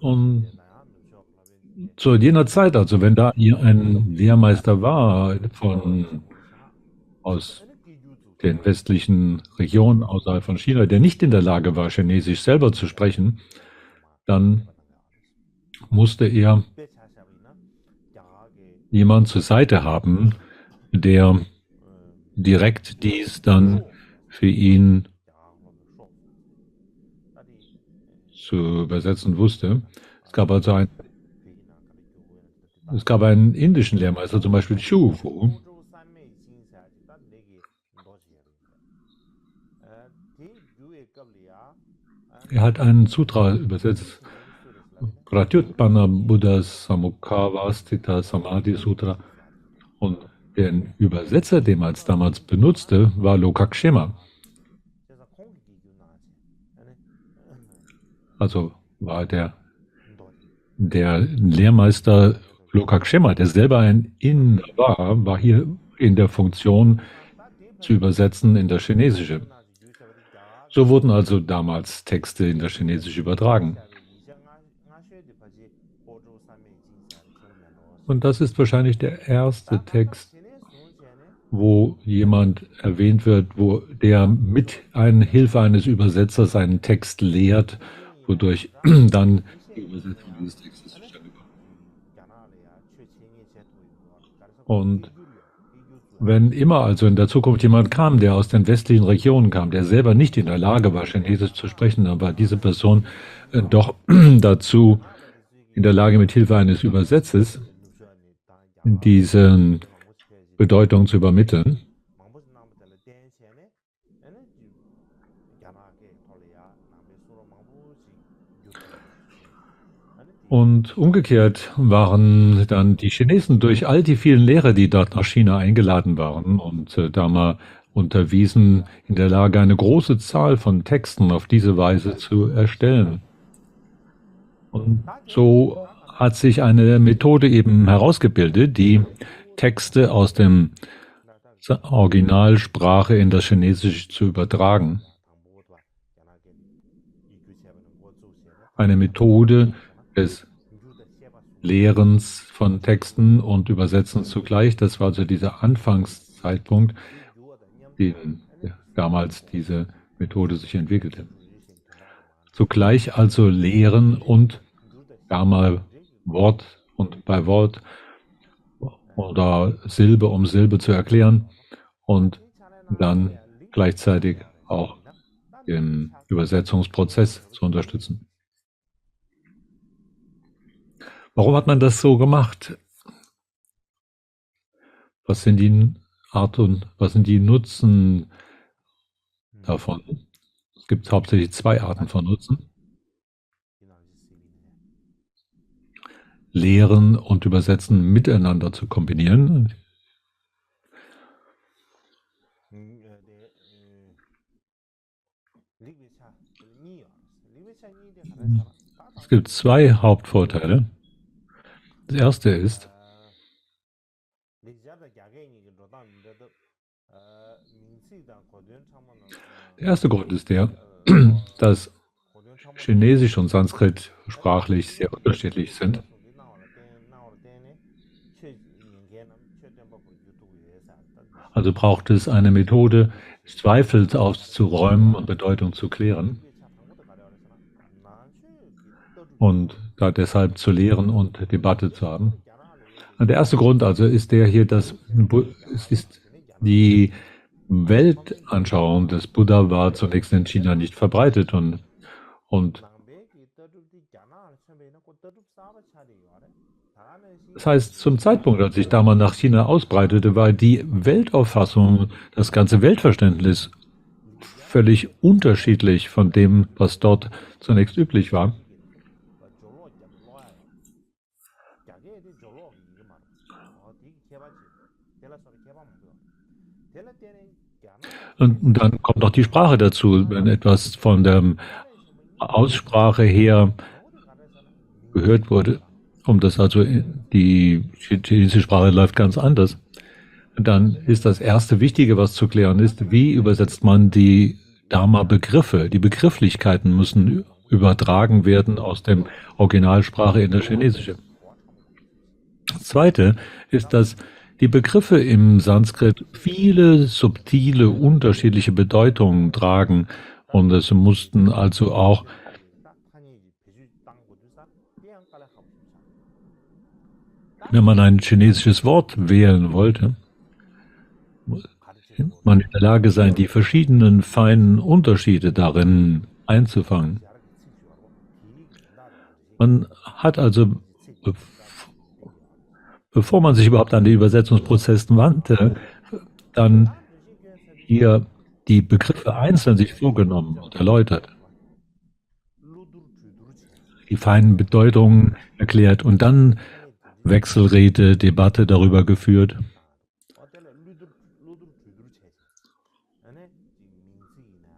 Speaker 2: Und zu jener Zeit, also wenn da ein Lehrmeister war aus den westlichen Regionen außerhalb von China, der nicht in der Lage war, Chinesisch selber zu sprechen, dann musste er jemand zur Seite haben, der direkt dies dann für ihn zu übersetzen wusste. Es gab einen indischen Lehrmeister, zum Beispiel Shufu. Er hat einen Sutra übersetzt, Pratyutpanna Buddha Samukhavastita Samadhi Sutra. Und der Übersetzer, den man damals benutzte, war Lokakshema. Also war der der Lehrmeister Lokaksema, der selber ein Inder war hier in der Funktion zu übersetzen in das Chinesische. So wurden also damals Texte in das Chinesische übertragen. Und das ist wahrscheinlich der erste Text, wo jemand erwähnt wird, wo der mit Hilfe eines Übersetzers einen Text lehrt, wodurch dann die Übersetzung dieses Textes zustande kommt. Und wenn immer also in der Zukunft jemand kam, der aus den westlichen Regionen kam, der selber nicht in der Lage war, Chinesisch zu sprechen, aber diese Person doch dazu in der Lage, mit Hilfe eines Übersetzers diese Bedeutung zu übermitteln. Und umgekehrt waren dann die Chinesen durch all die vielen Lehrer, die dort nach China eingeladen waren und da mal unterwiesen, in der Lage, eine große Zahl von Texten auf diese Weise zu erstellen. Und so hat sich eine Methode eben herausgebildet, die Texte aus dem Originalsprache in das Chinesische zu übertragen. Eine Methode des Lehrens von Texten und Übersetzens zugleich. Das war also dieser Anfangszeitpunkt, den damals diese Methode sich entwickelte. Zugleich also lehren und gar mal Wort und bei Wort oder Silbe um Silbe zu erklären und dann gleichzeitig auch den Übersetzungsprozess zu unterstützen. Warum hat man das so gemacht? Was sind die was sind die Nutzen davon? Es gibt hauptsächlich zwei Arten von Nutzen. Lehren und Übersetzen miteinander zu kombinieren. Es gibt zwei Hauptvorteile. Das erste ist, der erste Grund ist der, dass Chinesisch und Sanskrit sprachlich sehr unterschiedlich sind. Also braucht es eine Methode, Zweifel auszuräumen und Bedeutung zu klären. Und da deshalb zu lehren und Debatte zu haben. Und der erste Grund also ist der hier, dass es ist die Weltanschauung des Buddha war zunächst in China nicht verbreitet und das heißt, zum Zeitpunkt, als sich da mal nach China ausbreitete, war die Weltauffassung, das ganze Weltverständnis völlig unterschiedlich von dem, was dort zunächst üblich war. Und dann kommt noch die Sprache dazu, wenn etwas von der Aussprache her gehört wurde, die chinesische Sprache läuft ganz anders. Und dann ist das erste Wichtige, was zu klären ist, wie übersetzt man die Dharma-Begriffe? Die Begrifflichkeiten müssen übertragen werden aus der Originalsprache in das Chinesische. Das Zweite ist, dass die Begriffe im Sanskrit viele subtile, unterschiedliche Bedeutungen tragen und es mussten also auch wenn man ein chinesisches Wort wählen wollte, muss man in der Lage sein, die verschiedenen feinen Unterschiede darin einzufangen. Man hat also, bevor man sich überhaupt an den Übersetzungsprozess wandte, dann hier die Begriffe einzeln sich vorgenommen und erläutert, die feinen Bedeutungen erklärt und dann Wechselrede, Debatte darüber geführt.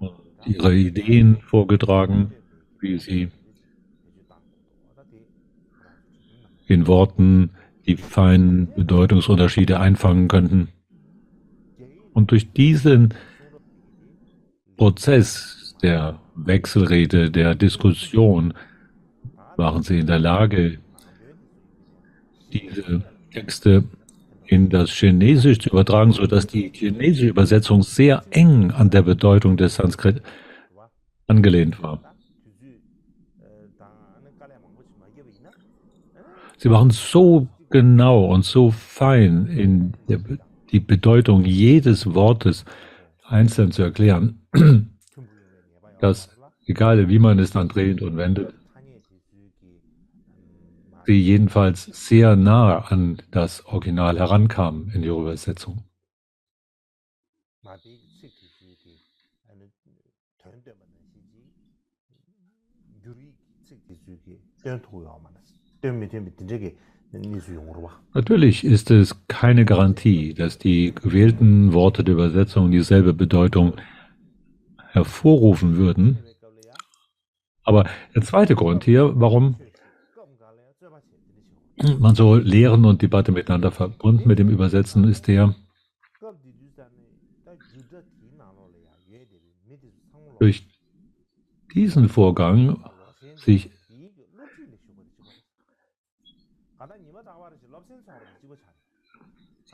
Speaker 2: Und ihre Ideen vorgetragen, wie sie den Worten die feinen Bedeutungsunterschiede einfangen könnten. Und durch diesen Prozess der Wechselrede, der Diskussion, waren sie in der Lage, diese Texte in das Chinesisch zu übertragen, sodass die chinesische Übersetzung sehr eng an der Bedeutung des Sanskrit angelehnt war. Sie waren so genau und so fein in die Bedeutung jedes Wortes einzeln zu erklären, dass, egal wie man es dann dreht und wendet, sie jedenfalls sehr nah an das Original herankamen in ihrer Übersetzung. Natürlich ist es keine Garantie, dass die gewählten Worte der Übersetzung dieselbe Bedeutung hervorrufen würden. Aber der zweite Grund hier, warum man so Lehren und Debatte miteinander verbunden mit dem Übersetzen, ist der, durch diesen Vorgang sich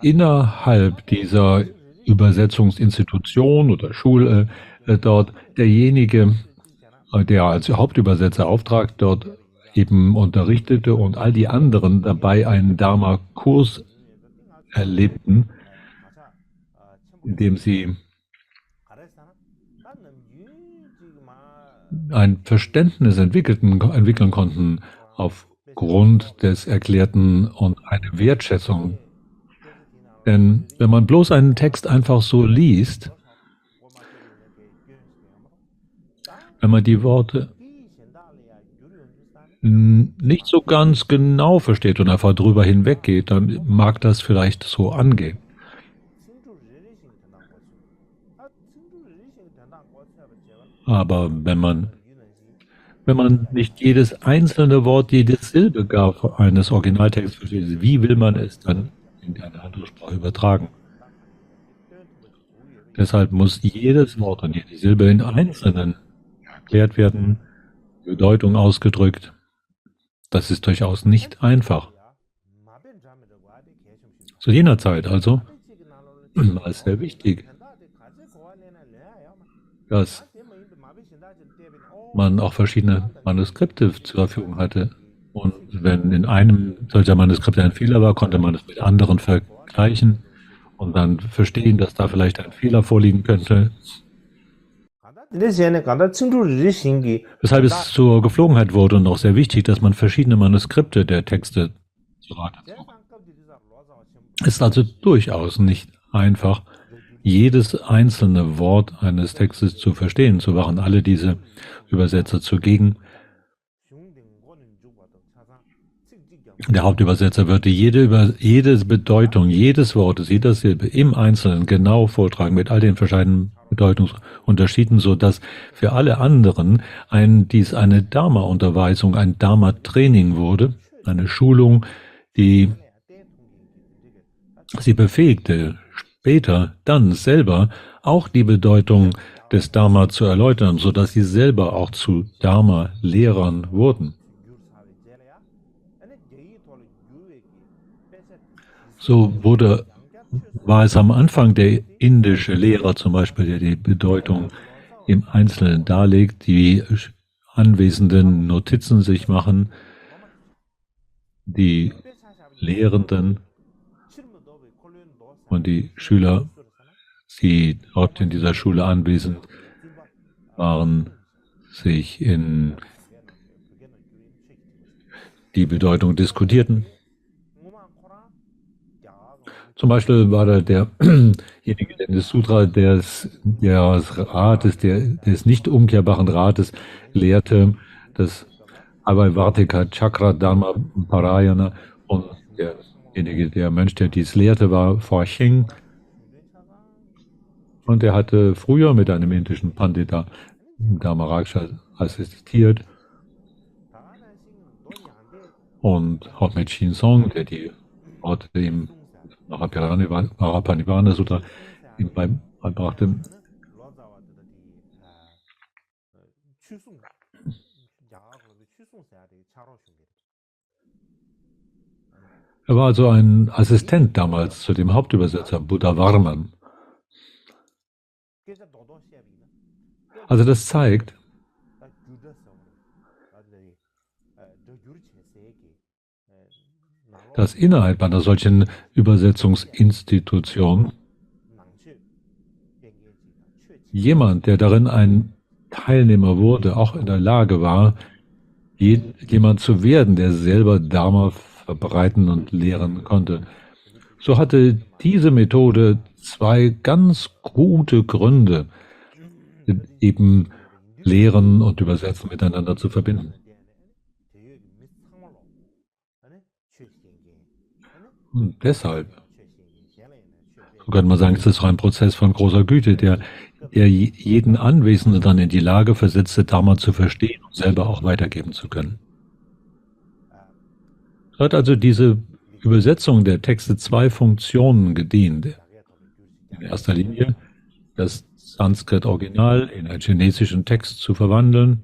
Speaker 2: innerhalb dieser Übersetzungsinstitution oder Schule dort derjenige, der als Hauptübersetzer Auftrag dort eben unterrichtete und all die anderen dabei einen Dharma-Kurs erlebten, in dem sie ein Verständnis entwickeln konnten aufgrund des Erklärten und eine Wertschätzung. Denn wenn man bloß einen Text einfach so liest, wenn man die Worte nicht so ganz genau versteht und einfach drüber hinweggeht, dann mag das vielleicht so angehen. Aber wenn man nicht jedes einzelne Wort, jede Silbe gar eines Originaltexts versteht, wie will man es dann in eine andere Sprache übertragen? Deshalb muss jedes Wort und jede Silbe in Einzelnen erklärt werden, Bedeutung ausgedrückt. Das ist durchaus nicht einfach. Zu jener Zeit also war es sehr wichtig, dass man auch verschiedene Manuskripte zur Verfügung hatte. Und wenn in einem solcher Manuskript ein Fehler war, konnte man es mit anderen vergleichen und dann verstehen, dass da vielleicht ein Fehler vorliegen könnte. Weshalb es zur Geflogenheit wurde und auch sehr wichtig, dass man verschiedene Manuskripte der Texte zu Rate zog. Es ist also durchaus nicht einfach, jedes einzelne Wort eines Textes zu verstehen. So waren alle diese Übersetzer zugegen. Der Hauptübersetzer würde jede Bedeutung jedes Wortes, jeder Silbe im Einzelnen genau vortragen mit all den verschiedenen Bedeutungsunterschieden, sodass für alle anderen dies eine Dharma-Unterweisung, ein Dharma-Training wurde, eine Schulung, die sie befähigte, später dann selber auch die Bedeutung des Dharma zu erläutern, sodass sie selber auch zu Dharma-Lehrern wurden. So war es am Anfang der indische Lehrer zum Beispiel, der die Bedeutung im Einzelnen darlegt, die anwesenden Notizen sich machen, die Lehrenden und die Schüler, die dort in dieser Schule anwesend waren, sich in die Bedeutung diskutierten. Zum Beispiel war da derjenige, der das Sutra des nicht umkehrbaren Rates lehrte, das Abhayvartika Chakra Dharma Parayana, und der Mönch, der dies lehrte, war Forcheng, und er hatte früher mit einem indischen Pandita, Dharmaraksha, assistiert. und auch mit Shin Song, der die Worte im Mahaparinibbana Sutra ihm beibrachte. Er war also ein Assistent damals zu dem Hauptübersetzer Buddha Varman. Also das zeigt, dass innerhalb einer solchen Übersetzungsinstitution jemand, der darin ein Teilnehmer wurde, auch in der Lage war, jemand zu werden, der selber Dharma verbreiten und lehren konnte. So hatte diese Methode zwei ganz gute Gründe, eben Lehren und Übersetzen miteinander zu verbinden. Und deshalb, so könnte man sagen, ist das auch ein Prozess von großer Güte, der jeden Anwesenden dann in die Lage versetzte, Dharma zu verstehen und selber auch weitergeben zu können. So hat also diese Übersetzung der Texte zwei Funktionen gedient. In erster Linie das Sanskrit-Original in einen chinesischen Text zu verwandeln,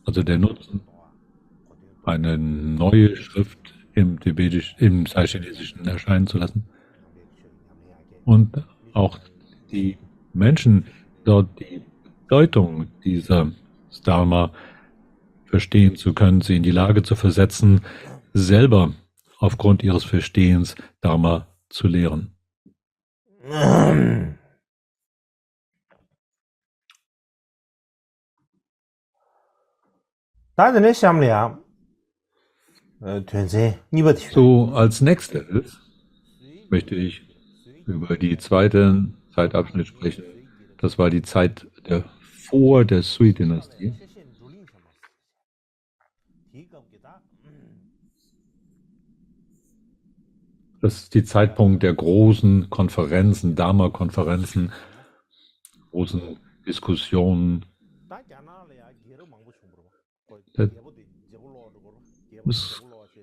Speaker 2: also der Nutzen, eine neue Schrift im Thai-Chinesischen erscheinen zu lassen. Und auch die Menschen dort die Bedeutung dieser Dharma verstehen zu können, sie in die Lage zu versetzen, selber aufgrund ihres Verstehens Dharma zu lehren.
Speaker 1: 当然，想不了。Tönse,
Speaker 2: So, als nächstes möchte ich über die zweite Zeitabschnitt sprechen. Das war die Zeit vor der Sui-Dynastie. Das ist die Zeitpunkt der großen Konferenzen, Dharma-Konferenzen, großen Diskussionen.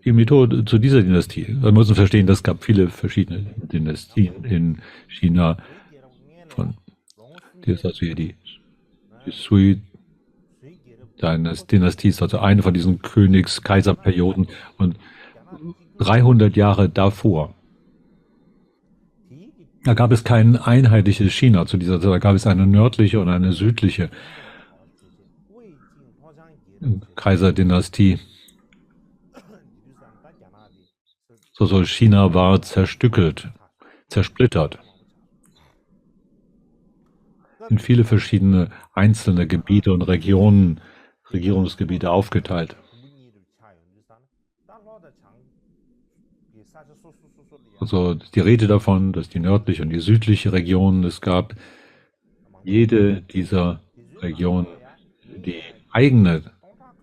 Speaker 2: Die Methode zu dieser Dynastie. Man muss verstehen, es gab viele verschiedene Dynastien in China. Die ist also hier die Sui-Dynastie ist also eine von diesen Königs-Kaiser-Perioden und 300 Jahre davor. Da gab es kein einheitliches China zu dieser Zeit. Da gab es eine nördliche und eine südliche Kaiserdynastie. So China war zerstückelt, zersplittert in viele verschiedene einzelne Gebiete und Regionen, Regierungsgebiete aufgeteilt. Also die Rede davon, dass die nördliche und die südliche Region es gab, jede dieser Regionen, die eigene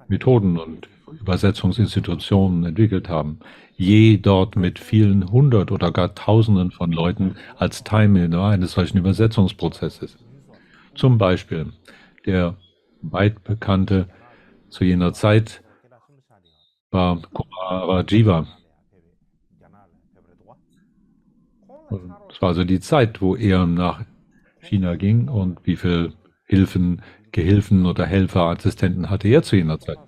Speaker 2: Methoden und Übersetzungsinstitutionen entwickelt haben, je dort mit vielen hundert oder gar Tausenden von Leuten als Teilnehmer eines solchen Übersetzungsprozesses. Zum Beispiel der weit bekannte zu jener Zeit war Kumarajiva. Es war also die Zeit, wo er nach China ging und wie viele Gehilfen oder Helfer, Assistenten hatte er zu jener Zeit.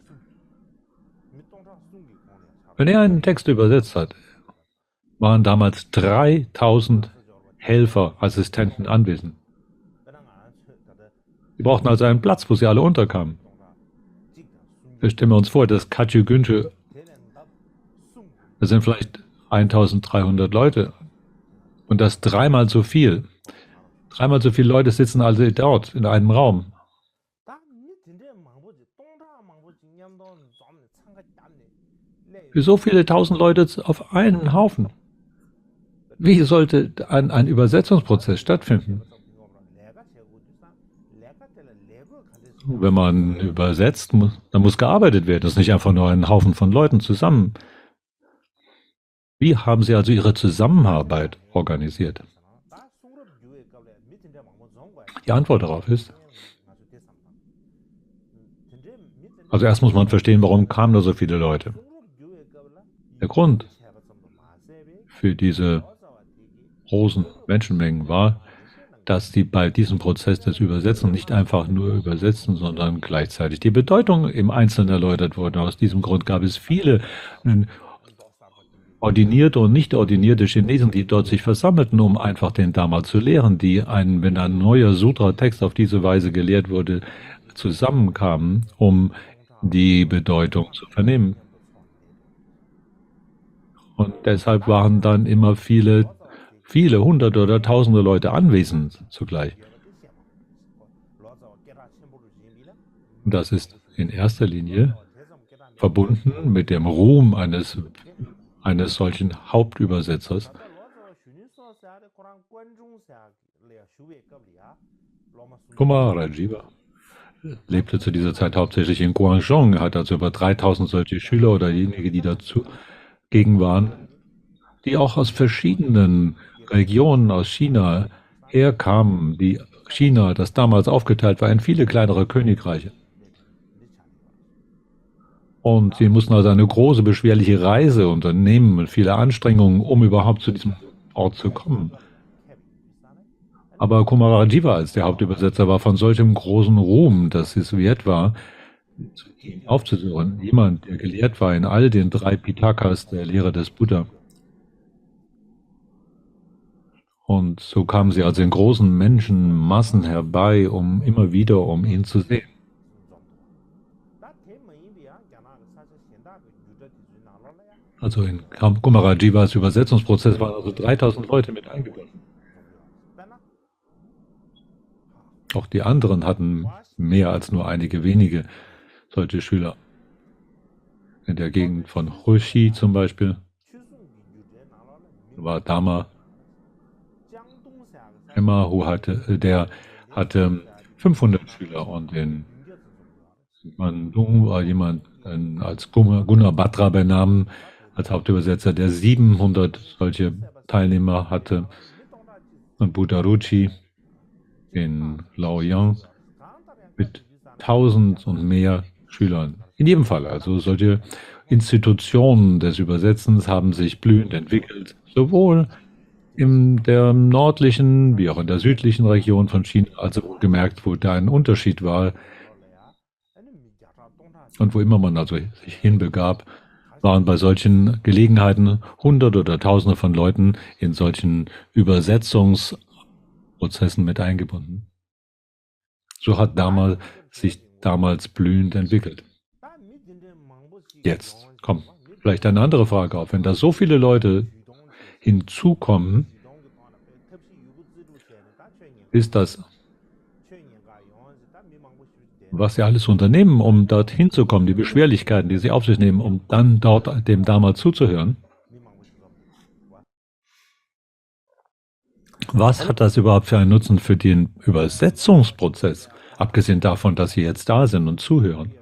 Speaker 2: Wenn er einen Text übersetzt hat, waren damals 3000 Helfer, Assistenten anwesend. Sie brauchten also einen Platz, wo sie alle unterkamen. Wir stellen uns vor, das Kachyu Günche, das sind vielleicht 1300 Leute und das dreimal so viel. Dreimal so viele Leute sitzen also dort in einem Raum. Für so viele tausend Leute auf einen Haufen. Wie sollte ein Übersetzungsprozess stattfinden? Wenn man übersetzt, dann muss gearbeitet werden. Das ist nicht einfach nur ein Haufen von Leuten zusammen. Wie haben Sie also Ihre Zusammenarbeit organisiert? Die Antwort darauf ist, Also erst muss man verstehen, warum kamen da so viele Leute. Der Grund für diese großen Menschenmengen war, dass die bei diesem Prozess des Übersetzens nicht einfach nur übersetzen, sondern gleichzeitig die Bedeutung im Einzelnen erläutert wurde. Aus diesem Grund gab es viele ordinierte und nicht ordinierte Chinesen, die dort sich versammelten, um einfach den Dharma zu lehren, wenn ein neuer Sutra-Text auf diese Weise gelehrt wurde, zusammenkamen, um die Bedeutung zu vernehmen. Und deshalb waren dann immer viele hunderte oder tausende Leute anwesend zugleich. Und das ist in erster Linie verbunden mit dem Ruhm eines solchen Hauptübersetzers. Kumarajiva lebte zu dieser Zeit hauptsächlich in Guangzhou, hat also über 3000 solche Schüler oder diejenigen, die dazu gegen waren, die auch aus verschiedenen Regionen aus China herkamen, die China, das damals aufgeteilt war in viele kleinere Königreiche. Und sie mussten also eine große, beschwerliche Reise unternehmen und viele Anstrengungen, um überhaupt zu diesem Ort zu kommen. Aber Kumarajiva als der Hauptübersetzer war von solchem großen Ruhm, dass es wert war, ihn aufzusuchen. Jemand, der gelehrt war in all den 3 Pitakas der Lehre des Buddha. Und so kamen sie also in großen Menschenmassen herbei, immer wieder, um ihn zu sehen. Also in Kumarajivas Übersetzungsprozess waren also 3000 Leute mit eingebunden. Auch die anderen hatten mehr als nur einige wenige solche Schüler. In der Gegend von Hoshi zum Beispiel war Dharma Emmahu der hatte 500 Schüler und in Bandung war jemand als Gunnar Batra benamen, als Hauptübersetzer, der 700 solche Teilnehmer hatte, und Buddharuchi in Laoyang mit 1000 und mehr Schülern. In jedem Fall, also solche Institutionen des Übersetzens haben sich blühend entwickelt, sowohl in der nördlichen wie auch in der südlichen Region von China, also gemerkt, wo da ein Unterschied war und wo immer man also sich hinbegab, waren bei solchen Gelegenheiten Hunderte oder Tausende von Leuten in solchen Übersetzungsprozessen mit eingebunden. So hat sich damals blühend entwickelt. Jetzt kommt vielleicht eine andere Frage auf. Wenn da so viele Leute hinzukommen, ist das, was sie alles unternehmen, um dorthin zu kommen, die Beschwerlichkeiten, die sie auf sich nehmen, um dann dort dem Dharma zuzuhören. Was hat das überhaupt für einen Nutzen für den Übersetzungsprozess, abgesehen davon, dass sie jetzt da sind und zuhören?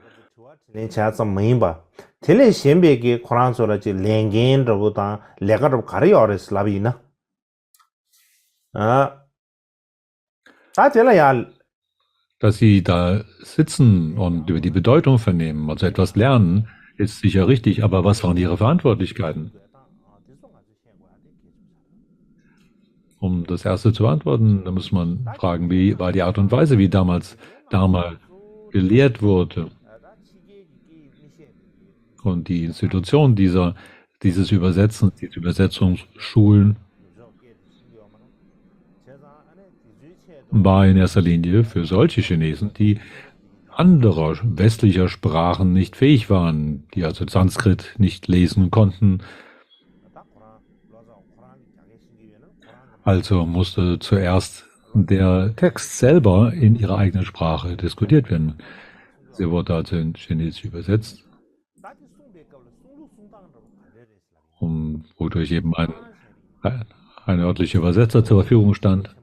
Speaker 2: Dass sie da sitzen und über die Bedeutung vernehmen, also etwas lernen, ist sicher richtig, aber was waren ihre Verantwortlichkeiten? Um das erste zu beantworten, da muss man fragen, wie war die Art und Weise, wie damals Dharma gelehrt wurde. Und die Institution dieses Übersetzens, diese Übersetzungsschulen, war in erster Linie für solche Chinesen, die anderer westlicher Sprachen nicht fähig waren, die also Sanskrit nicht lesen konnten. Also musste zuerst der Text selber in ihrer eigenen Sprache diskutiert werden. Sie wurde also in Chinesisch übersetzt, wodurch eben ein örtlicher Übersetzer zur Verfügung stand.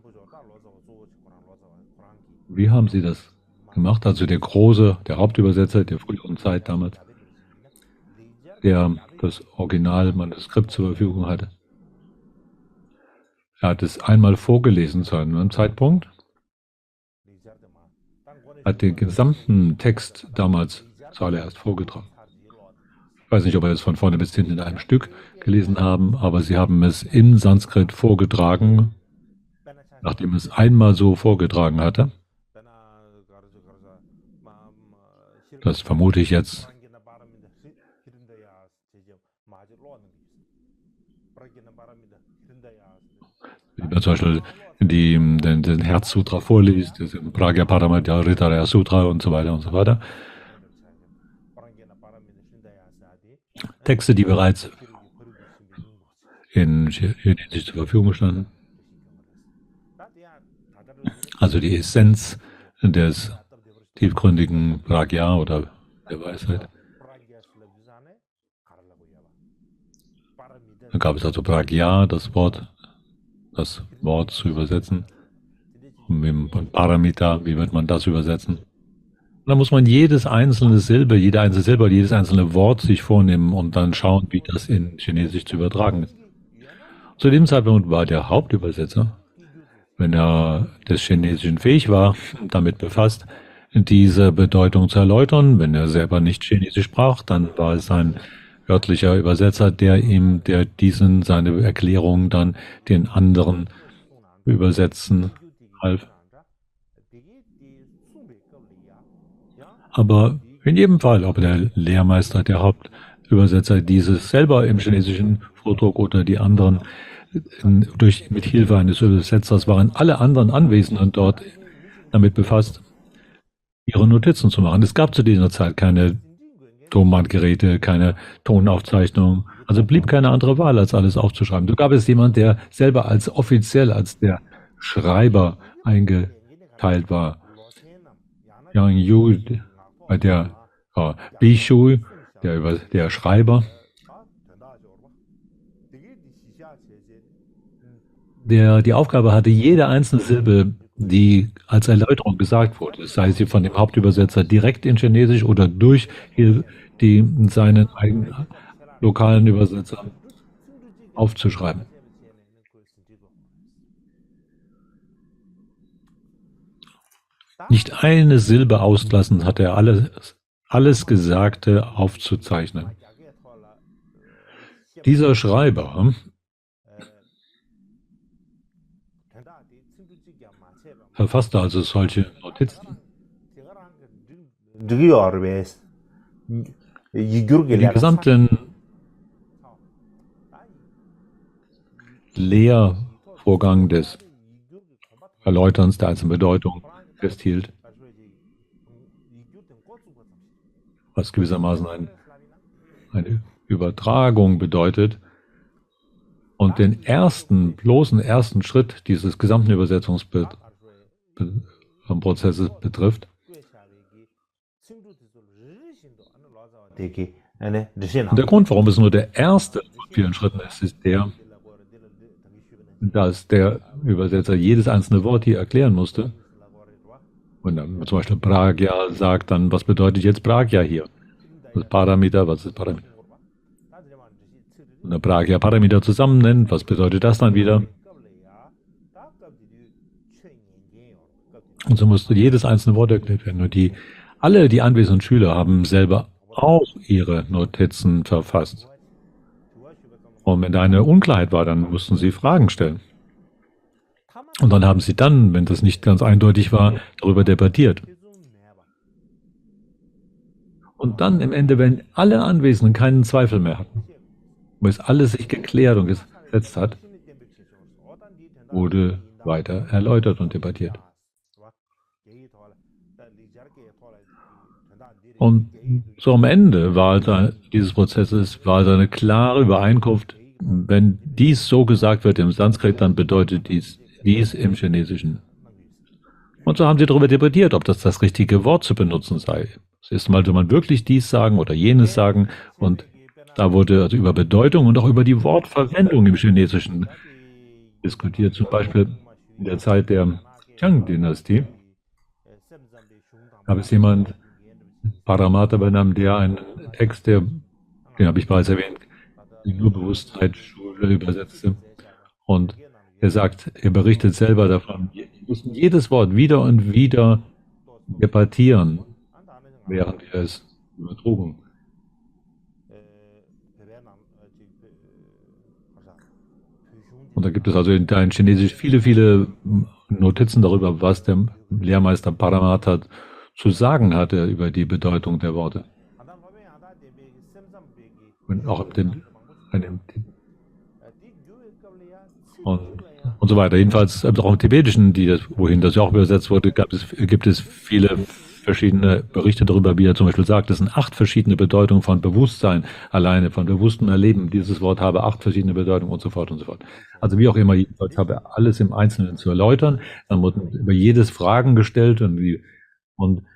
Speaker 2: Wie haben Sie das gemacht? Also der Hauptübersetzer der früheren Zeit damals, der das Originalmanuskript zur Verfügung hatte. Er hat es einmal vorgelesen zu einem Zeitpunkt, hat den gesamten Text damals zuallererst vorgetragen. Ich weiß nicht, ob wir es von vorne bis hinten in einem Stück gelesen haben, aber sie haben es im Sanskrit vorgetragen, nachdem es einmal so vorgetragen hatte. Das vermute ich jetzt. Wenn man zum Beispiel den Herzsutra vorliest, das Pragya Paramita Ritaraya Sutra und so weiter und so weiter. Texte, die bereits in Chinesisch zur Verfügung standen. Also die Essenz des tiefgründigen Pragya oder der Weisheit. Dann gab es also Pragya, das Wort zu übersetzen. Und Paramita, wie wird man das übersetzen? Und dann muss man jede einzelne Silbe, jedes einzelne Wort sich vornehmen und dann schauen, wie das in Chinesisch zu übertragen ist. Zu dem Zeitpunkt war der Hauptübersetzer, wenn er des Chinesischen fähig war, damit befasst, diese Bedeutung zu erläutern. Wenn er selber nicht Chinesisch sprach, dann war es ein örtlicher Übersetzer, der seine Erklärung dann den anderen übersetzen half. Aber in jedem Fall, ob der Lehrmeister, der Hauptübersetzer dieses selber im Chinesischen vortrug oder die anderen mit Hilfe eines Übersetzers, waren alle anderen Anwesenden dort damit befasst, ihre Notizen zu machen. Es gab zu dieser Zeit keine Tonbandgeräte, keine Tonaufzeichnung. Also blieb keine andere Wahl, als alles aufzuschreiben. So gab es jemand, der selber als der Schreiber eingeteilt war. Yang Yu, der Bishu, der Schreiber, der die Aufgabe hatte, jede einzelne Silbe, die als Erläuterung gesagt wurde, sei sie von dem Hauptübersetzer direkt in Chinesisch oder durch seinen eigenen lokalen Übersetzer aufzuschreiben. Nicht eine Silbe auslassen, hat er alles Gesagte aufzuzeichnen. Dieser Schreiber verfasste also solche Notizen. Den gesamten Lehrvorgang des Erläuterns der einzelnen Bedeutung festhielt, was gewissermaßen eine Übertragung bedeutet und den bloßen ersten Schritt dieses gesamten Übersetzungsprozesses betrifft. Und der Grund, warum es nur der erste von vielen Schritten ist der, dass der Übersetzer jedes einzelne Wort hier erklären musste. Und dann zum Beispiel Pragya sagt dann, was bedeutet jetzt Pragya hier? Was ist Paramita? Und der Pragya Paramita zusammen nennt, was bedeutet das dann wieder? Und so musste jedes einzelne Wort erklärt werden. Und alle die anwesenden Schüler haben selber auch ihre Notizen verfasst. Und wenn da eine Unklarheit war, dann mussten sie Fragen stellen. Und dann haben sie wenn das nicht ganz eindeutig war, darüber debattiert. Und dann im Ende, wenn alle Anwesenden keinen Zweifel mehr hatten, wo es alles sich geklärt und gesetzt hat, wurde weiter erläutert und debattiert. Und so am Ende dieses Prozesses war also eine klare Übereinkunft, wenn dies so gesagt wird im Sanskrit, dann bedeutet dies im Chinesischen. Und so haben sie darüber debattiert, ob das richtige Wort zu benutzen sei. Das erste Mal soll man wirklich dies sagen oder jenes sagen. Und da wurde also über Bedeutung und auch über die Wortverwendung im Chinesischen diskutiert. Zum Beispiel in der Zeit der Tang-Dynastie gab es jemand, Paramata benannt, der einen Text, den habe ich bereits erwähnt, die nur Bewusstheitsschule übersetzte. Und er berichtet selber davon, wir mussten jedes Wort wieder und wieder debattieren, während wir es übertrugen. Und da gibt es also in Chinesisch viele, viele Notizen darüber, was der Lehrmeister Paramatha zu sagen hatte über die Bedeutung der Worte. Und auch und, und so weiter. Jedenfalls auch im Tibetischen, wohin das ja auch übersetzt wurde, gibt es viele verschiedene Berichte darüber, wie er zum Beispiel sagt, es sind 8 verschiedene Bedeutungen von Bewusstsein, alleine von bewusstem Erleben. Dieses Wort habe 8 verschiedene Bedeutungen und so fort und so fort. Also wie auch immer, jedenfalls habe er alles im Einzelnen zu erläutern. Dann wurden über jedes Fragen gestellt und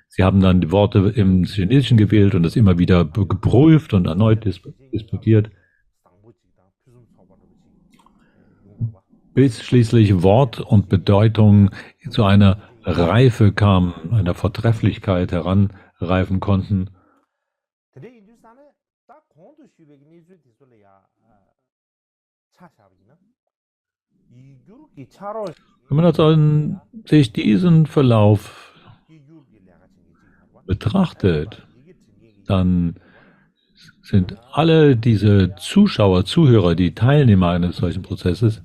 Speaker 2: sie haben dann die Worte im Chinesischen gewählt und das immer wieder geprüft und erneut disputiert, bis schließlich Wort und Bedeutung zu einer Reife kamen, einer Vortrefflichkeit heranreifen konnten. Wenn man dann sich diesen Verlauf betrachtet, dann sind alle diese Zuschauer, Zuhörer, die Teilnehmer eines solchen Prozesses,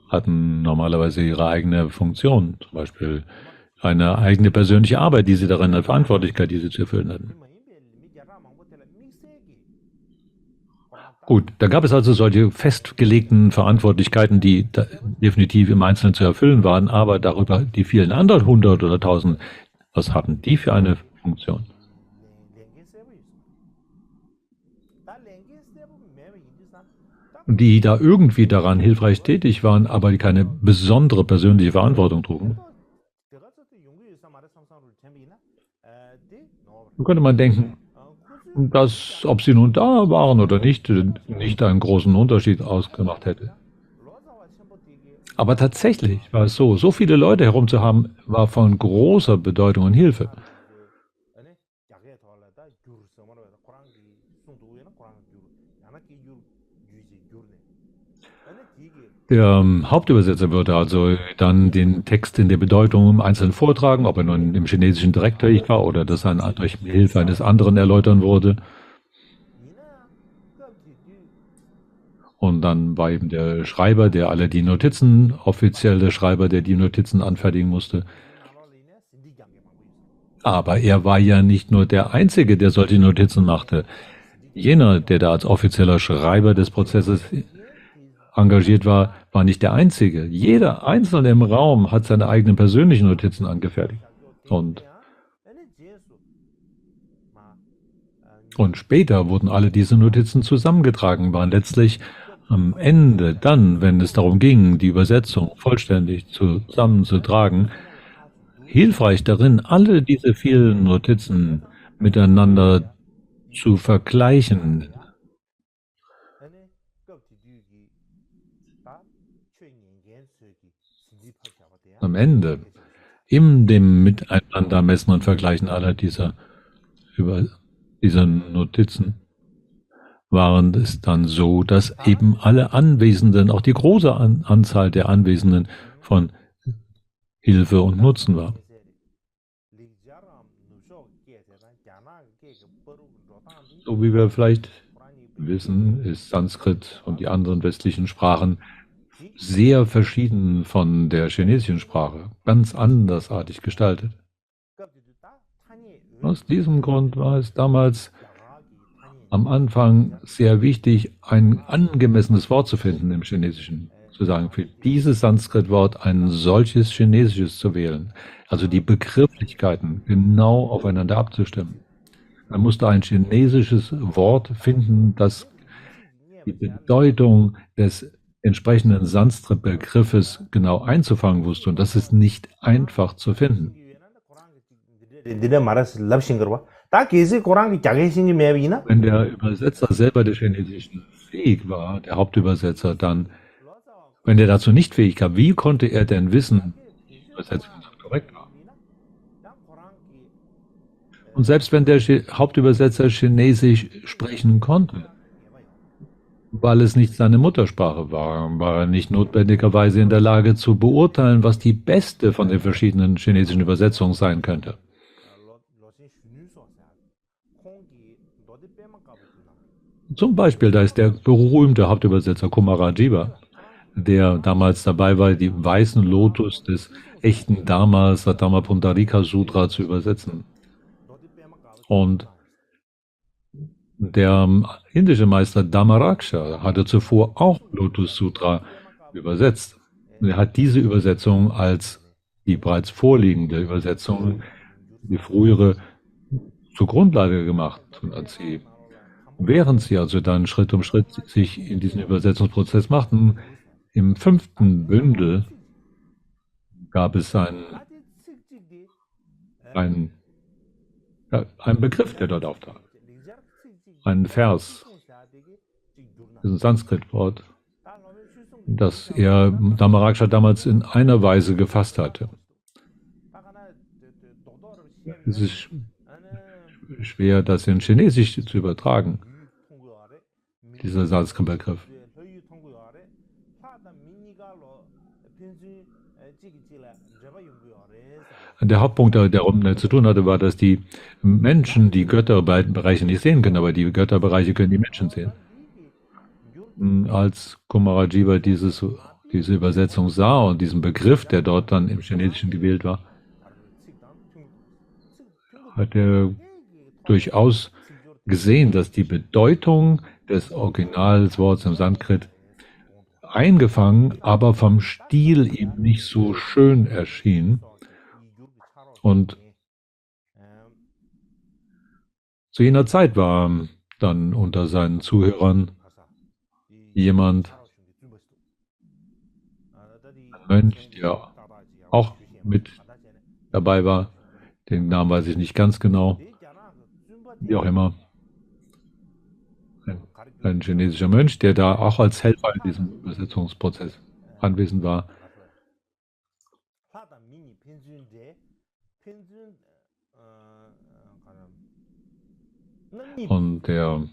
Speaker 2: hatten normalerweise ihre eigene Funktion, zum Beispiel eine eigene persönliche Arbeit, die sie darin, eine Verantwortlichkeit, die sie zu erfüllen hatten. Gut, da gab es also solche festgelegten Verantwortlichkeiten, die definitiv im Einzelnen zu erfüllen waren, aber darüber die vielen anderen 100 oder 1000, was hatten die für eine Funktion? Die da irgendwie daran hilfreich tätig waren, aber die keine besondere persönliche Verantwortung trugen. So könnte man denken, dass, ob sie nun da waren oder nicht einen großen Unterschied ausgemacht hätte. Aber tatsächlich war es so viele Leute herum zu haben, war von großer Bedeutung und Hilfe. Der Hauptübersetzer würde also dann den Text in der Bedeutung im Einzelnen vortragen, ob er nun im Chinesischen direkt fähig war oder dass er durch Hilfe eines anderen erläutern wurde. Und dann war eben der Schreiber, der alle die Notizen, offiziell der Schreiber, der die Notizen anfertigen musste. Aber er war ja nicht nur der Einzige, der solche Notizen machte. Jener, der da als offizieller Schreiber des Prozesses engagiert war, war nicht der Einzige. Jeder Einzelne im Raum hat seine eigenen persönlichen Notizen angefertigt. Und später wurden alle diese Notizen zusammengetragen, waren letztlich am Ende dann, wenn es darum ging, die Übersetzung vollständig zusammenzutragen, hilfreich darin, alle diese vielen Notizen miteinander zu vergleichen. Am Ende, in dem Miteinander messen und vergleichen aller dieser Notizen, waren es dann so, dass eben alle Anwesenden, auch die große Anzahl der Anwesenden von Hilfe und Nutzen war. So wie wir vielleicht wissen, ist Sanskrit und die anderen westlichen Sprachen sehr verschieden von der chinesischen Sprache, ganz andersartig gestaltet. Aus diesem Grund war es damals am Anfang sehr wichtig, ein angemessenes Wort zu finden im Chinesischen. Zu sagen, für dieses Sanskrit-Wort ein solches Chinesisches zu wählen. Also die Begrifflichkeiten genau aufeinander abzustimmen. Man musste ein chinesisches Wort finden, das die Bedeutung des entsprechenden Sanskrit-Begriffes genau einzufangen wusste. Und das ist nicht einfach zu finden. Wenn der Übersetzer selber des Chinesischen fähig war, der Hauptübersetzer, dann, wenn der dazu nicht fähig war, wie konnte er denn wissen, die Übersetzung so korrekt war? Und selbst wenn der Hauptübersetzer Chinesisch sprechen konnte, weil es nicht seine Muttersprache war, war er nicht notwendigerweise in der Lage zu beurteilen, was die beste von den verschiedenen chinesischen Übersetzungen sein könnte. Zum Beispiel, da ist der berühmte Hauptübersetzer Kumarajiva, der damals dabei war, die weißen Lotus des echten Dharma, Saddharma Pundarika Sutra zu übersetzen. Und der indische Meister Dhammaraksha hatte zuvor auch Lotus Sutra übersetzt. Er hat diese Übersetzung als die bereits vorliegende Übersetzung, die frühere, zur Grundlage gemacht. Und während sie also dann Schritt um Schritt sich in diesen Übersetzungsprozess machten, im 5. Bündel gab es einen Begriff, der dort auftaucht. Ein Vers, ein Sanskrit-Wort, das er Dhammaraksha damals in einer Weise gefasst hatte. Es ist schwer, das in Chinesisch zu übertragen, dieser Sanskrit-Begriff. Der Hauptpunkt, der damit zu tun hatte, war, dass die Menschen die Götterbereiche nicht sehen können, aber die Götterbereiche können die Menschen sehen. Als Kumarajiva diese Übersetzung sah und diesen Begriff, der dort dann im Chinesischen gewählt war, hat er durchaus gesehen, dass die Bedeutung des Originalworts im Sanskrit eingefangen, aber vom Stil ihm nicht so schön erschien. Und zu jener Zeit war dann unter seinen Zuhörern jemand, ein Mönch, der auch mit dabei war, den Namen weiß ich nicht ganz genau, wie auch immer, ein chinesischer Mönch, der da auch als Helfer in diesem Übersetzungsprozess anwesend war. Und der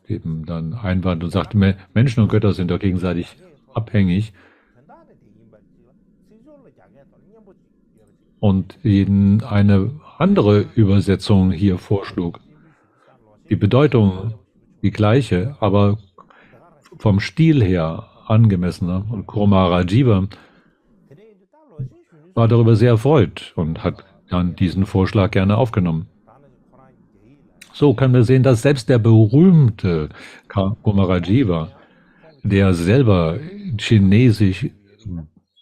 Speaker 2: eben dann einwand und sagte, Menschen und Götter sind doch gegenseitig abhängig. Und ihnen eine andere Übersetzung hier vorschlug. Die Bedeutung die gleiche, aber vom Stil her angemessener. Und Kumarajiva war darüber sehr erfreut und hat dann diesen Vorschlag gerne aufgenommen. So können wir sehen, dass selbst der berühmte Kumarajiva, der selber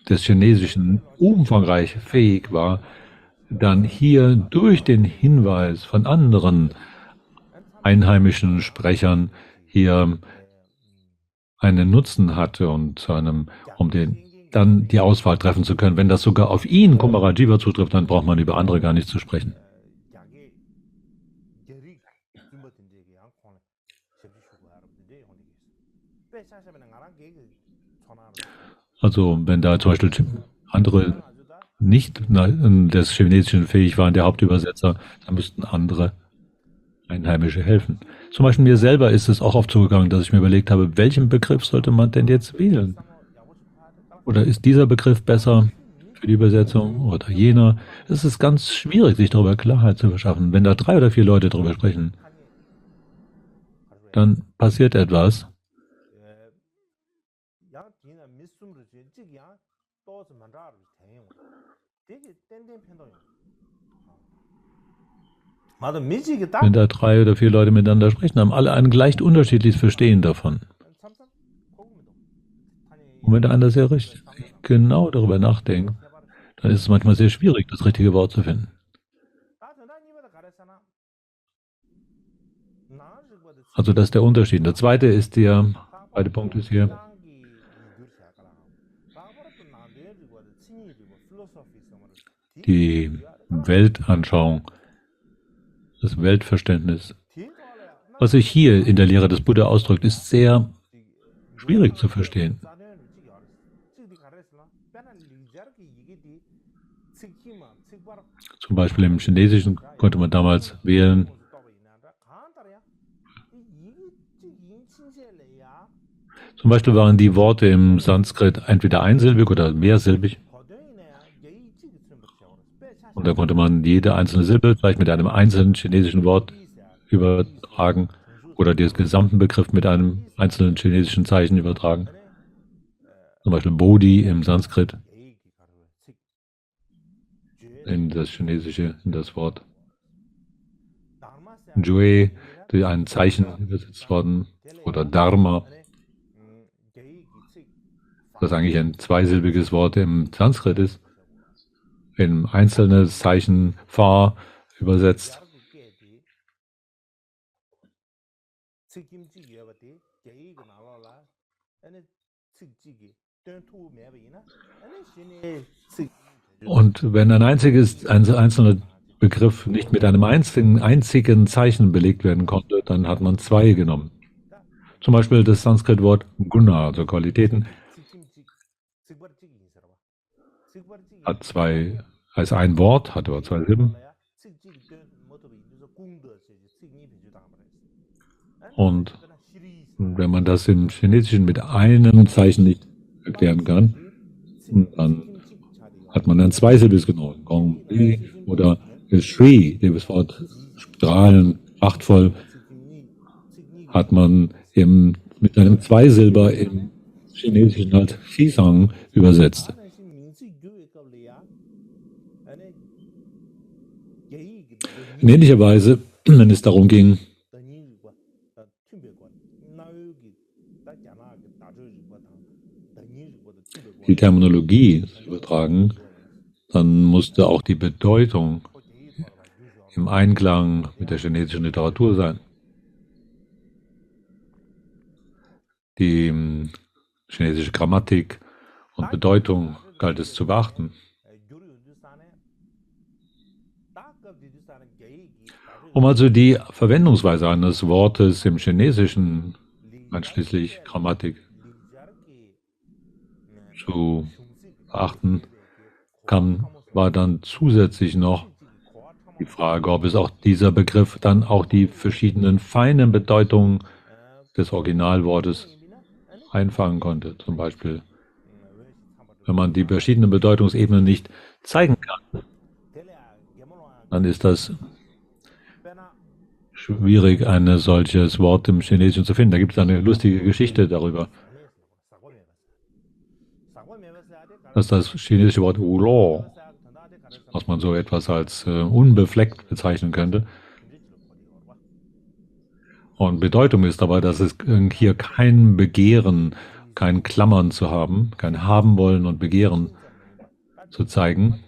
Speaker 2: des Chinesischen umfangreich fähig war, dann hier durch den Hinweis von anderen einheimischen Sprechern hier einen Nutzen hatte und dann die Auswahl treffen zu können. Wenn das sogar auf ihn, Kumarajiva, zutrifft, dann braucht man über andere gar nicht zu sprechen. Also wenn da zum Beispiel andere nicht des Chinesischen fähig waren, der Hauptübersetzer, dann müssten andere Einheimische helfen. Zum Beispiel mir selber ist es auch oft zugegangen, dass ich mir überlegt habe, welchen Begriff sollte man denn jetzt wählen? Oder ist dieser Begriff besser für die Übersetzung oder jener? Es ist ganz schwierig, sich darüber Klarheit zu verschaffen. Wenn da 3 oder 4 Leute darüber sprechen, dann passiert etwas. Wenn da 3 oder 4 Leute miteinander sprechen, haben alle ein leicht unterschiedliches Verstehen davon. Und wenn der andere sehr richtig genau darüber nachdenkt, dann ist es manchmal sehr schwierig, das richtige Wort zu finden. Also das ist der Unterschied. Der zweite Punkt ist hier, die Weltanschauung, das Weltverständnis. Was sich hier in der Lehre des Buddha ausdrückt, ist sehr schwierig zu verstehen. Zum Beispiel im Chinesischen konnte man damals wählen, zum Beispiel waren die Worte im Sanskrit entweder einsilbig oder mehrsilbig. Und da konnte man jede einzelne Silbe vielleicht mit einem einzelnen chinesischen Wort übertragen. oder den gesamten Begriff mit einem einzelnen chinesischen Zeichen übertragen. Zum Beispiel Bodhi im Sanskrit, in das Chinesische, in das Wort Jue, durch ein Zeichen übersetzt worden, oder Dharma, das eigentlich ein zweisilbiges Wort im Sanskrit ist, in einzelnes Zeichen Fa übersetzt. Und wenn ein einzelner Begriff nicht mit einem einzigen Zeichen belegt werden konnte, dann hat man zwei genommen. Zum Beispiel das Sanskrit-Wort Guna, also Qualitäten, hat zwei, heißt ein Wort, hat aber zwei Silben. Und wenn man das im Chinesischen mit einem Zeichen nicht erklären kann, dann hat man ein zweisilbiges genommen. Gong Li oder Shri, das Wort strahlen, prachtvoll, hat man mit einem Zweisilber im Chinesischen als Xisang übersetzt. In ähnlicher Weise, wenn es darum ging, die Terminologie zu übertragen, dann musste auch die Bedeutung im Einklang mit der chinesischen Literatur sein. Die chinesische Grammatik und Bedeutung galt es zu beachten. Um also die Verwendungsweise eines Wortes im Chinesischen, einschließlich Grammatik, zu beachten, war dann zusätzlich noch die Frage, ob es auch dieser Begriff dann auch die verschiedenen feinen Bedeutungen des Originalwortes einfangen konnte. Zum Beispiel, wenn man die verschiedenen Bedeutungsebenen nicht zeigen kann, dann ist das schwierig, ein solches Wort im Chinesischen zu finden. Da gibt es eine lustige Geschichte darüber, dass das chinesische Wort Wulo, was man so etwas als unbefleckt bezeichnen könnte, und Bedeutung ist aber, dass es hier kein Begehren, kein Klammern zu haben, kein Haben wollen und Begehren zu zeigen.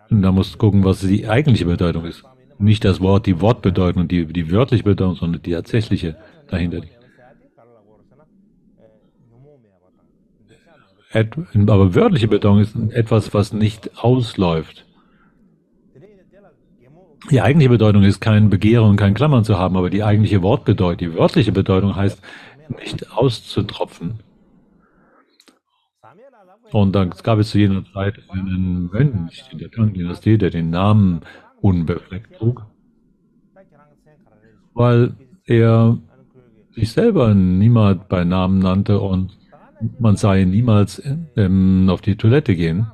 Speaker 2: Und da musst du gucken, was die eigentliche Bedeutung ist. Nicht das Wort, die Wortbedeutung und die wörtliche Bedeutung, sondern die tatsächliche dahinter. Aber wörtliche Bedeutung ist etwas, was nicht ausläuft. Die eigentliche Bedeutung ist kein Begehren und kein Klammern zu haben, aber die eigentliche Wortbedeutung, die wörtliche Bedeutung heißt, nicht auszutropfen. Und dann gab es zu jener Zeit einen Mönch in der Tang-Dynastie, der den Namen unbefleckt trug, weil er sich selber niemals bei Namen nannte und man sah ihn niemals auf die Toilette gehen.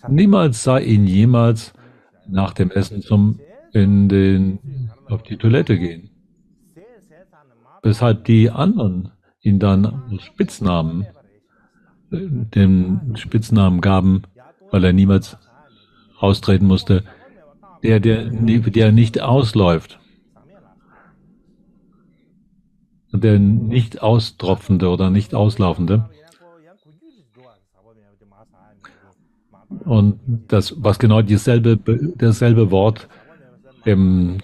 Speaker 2: Niemals sah ihn jemals nach dem Essen auf die Toilette gehen. Weshalb die anderen ihn dann den Spitznamen gaben, weil er niemals austreten musste, der nicht ausläuft. Der nicht austropfende oder nicht auslaufende. Und das, was genau dasselbe Wort im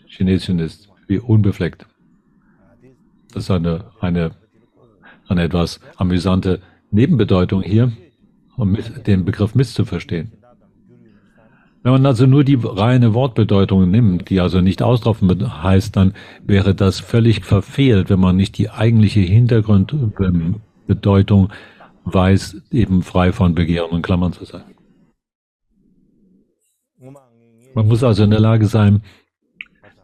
Speaker 2: Chinesischen ist, wie unbefleckt. Das ist eine etwas amüsante Nebenbedeutung hier, um den Begriff misszuverstehen. Wenn man also nur die reine Wortbedeutung nimmt, die also nicht austropfen heißt, dann wäre das völlig verfehlt, wenn man nicht die eigentliche Hintergrundbedeutung weiß, eben frei von Begehren und Klammern zu sein. Man muss also in der Lage sein,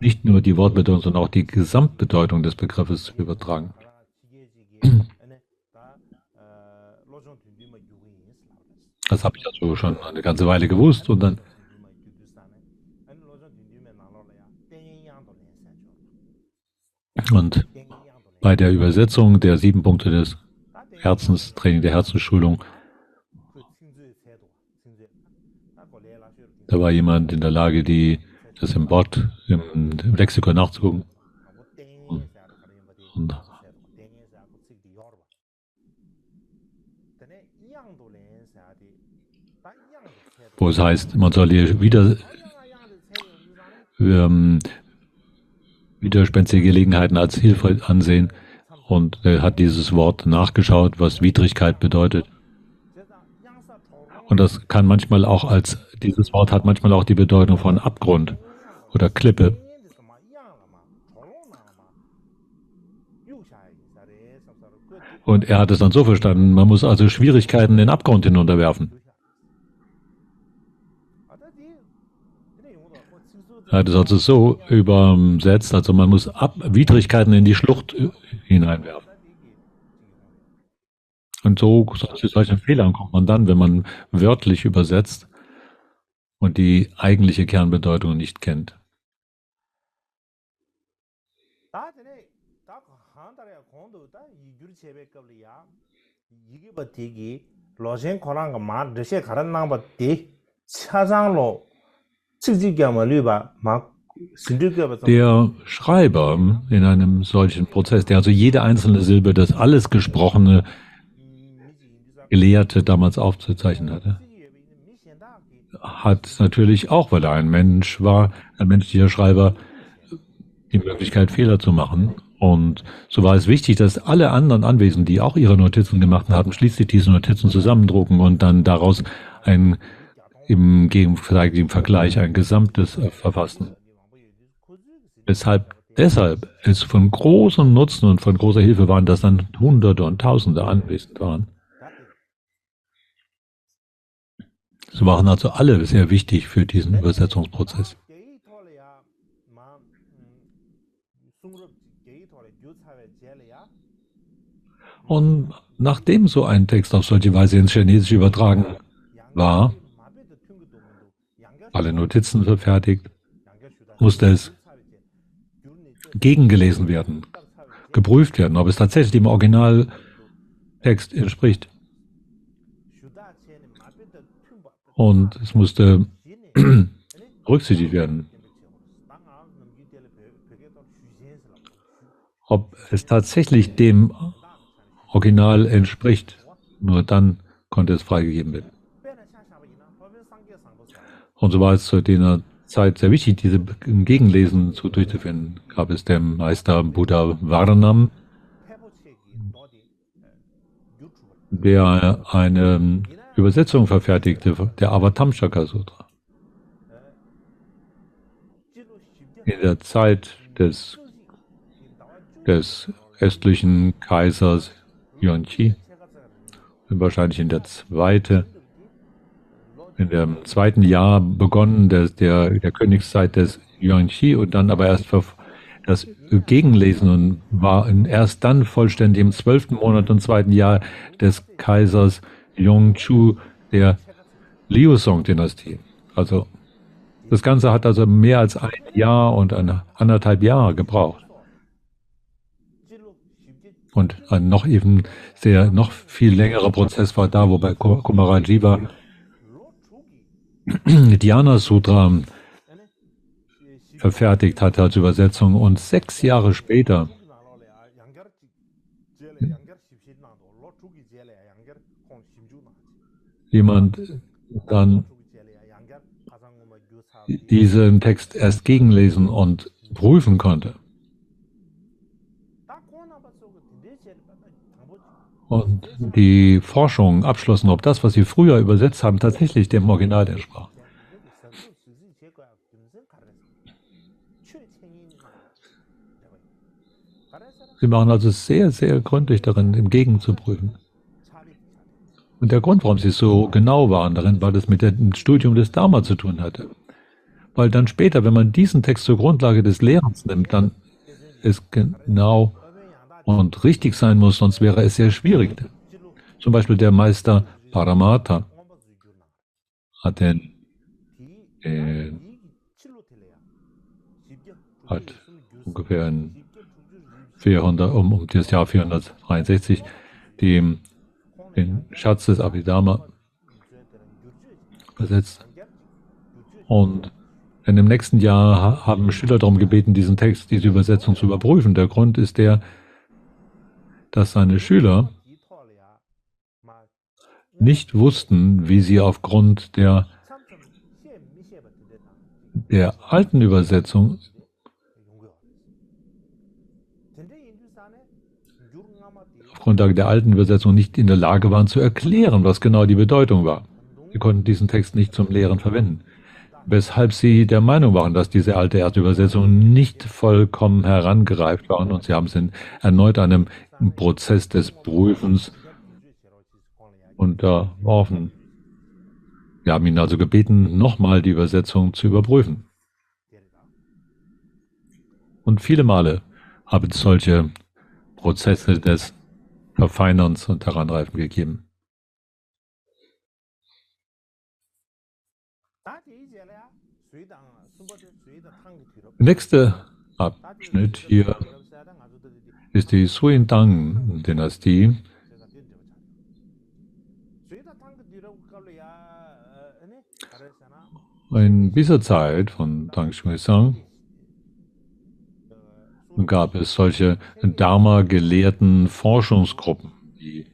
Speaker 2: nicht nur die Wortbedeutung, sondern auch die Gesamtbedeutung des Begriffes zu übertragen. Das habe ich also schon eine ganze Weile gewusst und dann und bei der Übersetzung der 7 Punkte des Herzenstraining, der Herzensschulung, da war jemand in der Lage, das im Wort, im Lexikon nachzugucken. Und wo es heißt, man soll hier widerspenstige Gelegenheiten als Hilfe ansehen, und er hat dieses Wort nachgeschaut, was Widrigkeit bedeutet. Und das kann manchmal auch dieses Wort hat manchmal auch die Bedeutung von Abgrund oder Klippe. Und er hat es dann so verstanden, man muss also Schwierigkeiten in den Abgrund hinunterwerfen. Er hat es also so übersetzt, also man muss Widrigkeiten in die Schlucht hineinwerfen. Und zu solchen Fehlern kommt man dann, wenn man wörtlich übersetzt und die eigentliche Kernbedeutung nicht kennt. Der Schreiber in einem solchen Prozess, der also jede einzelne Silbe, das alles Gesprochene, Gelehrte damals aufzuzeichnen hatte, hat natürlich auch, weil er ein Mensch war, ein menschlicher Schreiber, die Möglichkeit, Fehler zu machen. Und so war es wichtig, dass alle anderen Anwesenden, die auch ihre Notizen gemacht haben, schließlich diese Notizen zusammendrucken und dann daraus im gegenseitigen Vergleich ein Gesamtes verfassen. Deshalb es von großem Nutzen und von großer Hilfe waren, dass dann Hunderte und Tausende anwesend waren. So waren also alle sehr wichtig für diesen Übersetzungsprozess. Und nachdem so ein Text auf solche Weise ins Chinesische übertragen war, alle Notizen verfertigt, musste es gegengelesen werden, geprüft werden, ob es tatsächlich dem Originaltext entspricht. Und es musste berücksichtigt werden, ob es tatsächlich dem Original entspricht. Nur dann konnte es freigegeben werden. Und so war es zu der Zeit sehr wichtig, diese Gegenlesen durchzuführen. Gab es dem Meister Buddha Varnam, der eine Übersetzung verfertigte, der Avatamsaka Sutra. In der Zeit des östlichen Kaisers Yuanqi, wahrscheinlich in dem zweiten Jahr begonnen, der Königszeit des Yuanqi, und dann aber erst das Gegenlesen und war erst dann vollständig im 12. Monat und 2. Jahr des Kaisers Yongzhou der Liuzong-Dynastie. Also das Ganze hat also mehr als ein Jahr und 1,5 Jahre gebraucht. Und ein noch viel längerer Prozess war da, wobei Kumarajiva Dhyana Sutra verfertigt hatte als Übersetzung, und 6 Jahre später jemand dann diesen Text erst gegenlesen und prüfen konnte. Und die Forschung abschlossen, ob das, was sie früher übersetzt haben, tatsächlich dem Original entsprach. Sie waren also sehr, sehr gründlich darin, im Gegenzuprüfen. Und der Grund, warum sie so genau waren darin, weil das mit dem Studium des Dharma zu tun hatte. Weil dann später, wenn man diesen Text zur Grundlage des Lehrens nimmt, dann ist genau und richtig sein muss, sonst wäre es sehr schwierig. Zum Beispiel der Meister Paramatha hat äh, hat ungefähr in 400, um das Jahr 463 den Schatz des Abhidharma übersetzt. Und in dem nächsten Jahr haben Schüler darum gebeten, diesen Text, diese Übersetzung zu überprüfen. Der Grund ist der, dass seine Schüler nicht wussten, wie sie aufgrund der alten Übersetzung nicht in der Lage waren zu erklären, was genau die Bedeutung war. Sie konnten diesen Text nicht zum Lehren verwenden. Weshalb sie der Meinung waren, dass diese alte Erdübersetzung nicht vollkommen herangereift waren und sie haben es erneut einem Prozess des Prüfens unterworfen. Wir haben ihn also gebeten, nochmal die Übersetzung zu überprüfen. Und viele Male haben es solche Prozesse des Verfeinerns und Heranreifen gegeben. Der nächste Abschnitt hier ist die Suintang-Dynastie. In dieser Zeit von Tang Xuesang gab es solche Dharma-gelehrten Forschungsgruppen, die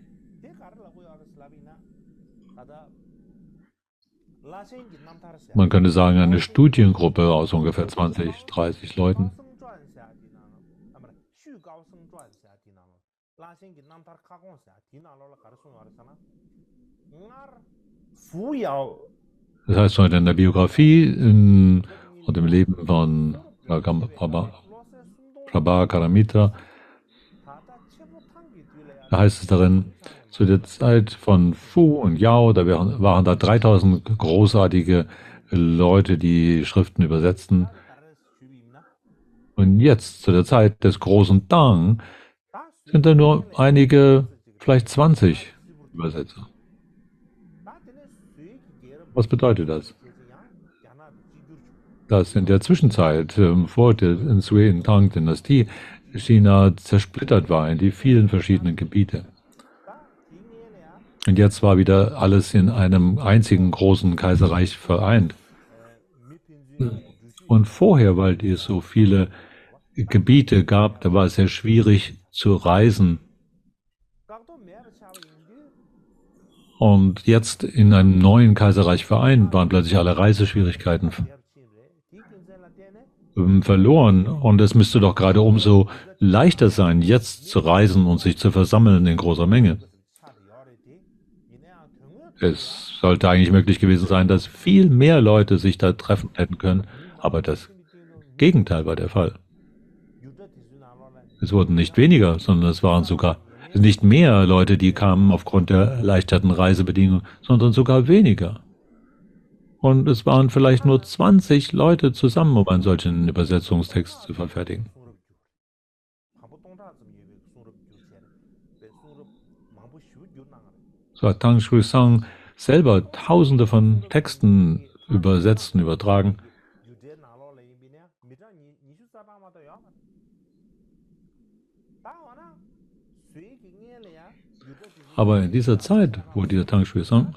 Speaker 2: man könnte sagen, eine Studiengruppe aus ungefähr 20, 30 Leuten. Das heißt, heute in der Biografie und im Leben von Prabhakaramitra, da heißt es darin, zu der Zeit von Fu und Yao, da waren da 3000 großartige Leute, die Schriften übersetzten. Und jetzt, zu der Zeit des großen Tang, sind da nur einige, vielleicht 20 Übersetzer. Was bedeutet das? Dass in der Zwischenzeit, vor der Sui-Tang-Dynastie, China zersplittert war in die vielen verschiedenen Gebiete. Und jetzt war wieder alles in einem einzigen großen Kaiserreich vereint. Und vorher, weil es so viele Gebiete gab, da war es sehr schwierig zu reisen. Und jetzt in einem neuen Kaiserreich vereint, waren plötzlich alle Reiseschwierigkeiten verloren. Und es müsste doch gerade umso leichter sein, jetzt zu reisen und sich zu versammeln in großer Menge. Es sollte eigentlich möglich gewesen sein, dass viel mehr Leute sich da treffen hätten können, aber das Gegenteil war der Fall. Es wurden nicht weniger, sondern es waren sogar nicht mehr Leute, die kamen aufgrund der erleichterten Reisebedingungen, sondern sogar weniger. Und es waren vielleicht nur 20 Leute zusammen, um einen solchen Übersetzungstext zu verfertigen. So hat Tang Xuesang selber Tausende von Texten übersetzt und übertragen. Aber in dieser Zeit, wo dieser Tang Xuesang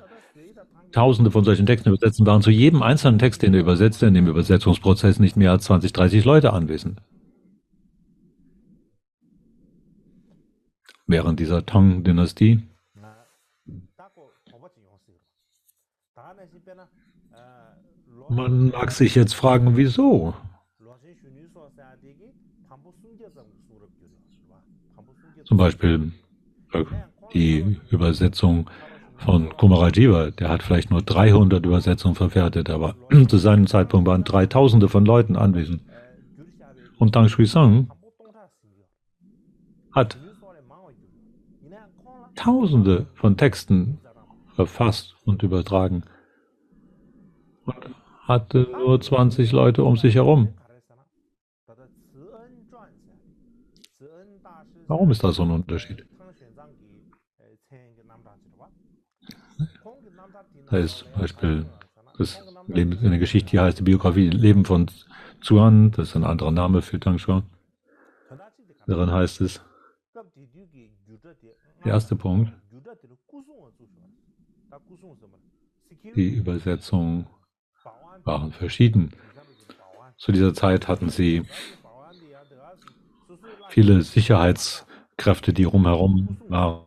Speaker 2: Tausende von solchen Texten übersetzen, waren zu jedem einzelnen Text, den er übersetzte, in dem Übersetzungsprozess nicht mehr als 20, 30 Leute anwesend. Während dieser Tang-Dynastie man mag sich jetzt fragen, wieso? Zum Beispiel die Übersetzung von Kumarajiva, der hat vielleicht nur 300 Übersetzungen verfertigt, aber zu seinem Zeitpunkt waren 3000 von Leuten anwesend. Und Tang Xuesang hat Tausende von Texten verfasst und übertragen und hatte nur 20 Leute um sich herum. Warum ist da so ein Unterschied? Da ist zum Beispiel eine Geschichte, die heißt die Biografie Leben von Zuan, das ist ein anderer Name für Tang Xuan. Darin heißt es, der erste Punkt, die Übersetzungen waren verschieden. Zu dieser Zeit hatten sie viele Sicherheitskräfte, die rumherum waren.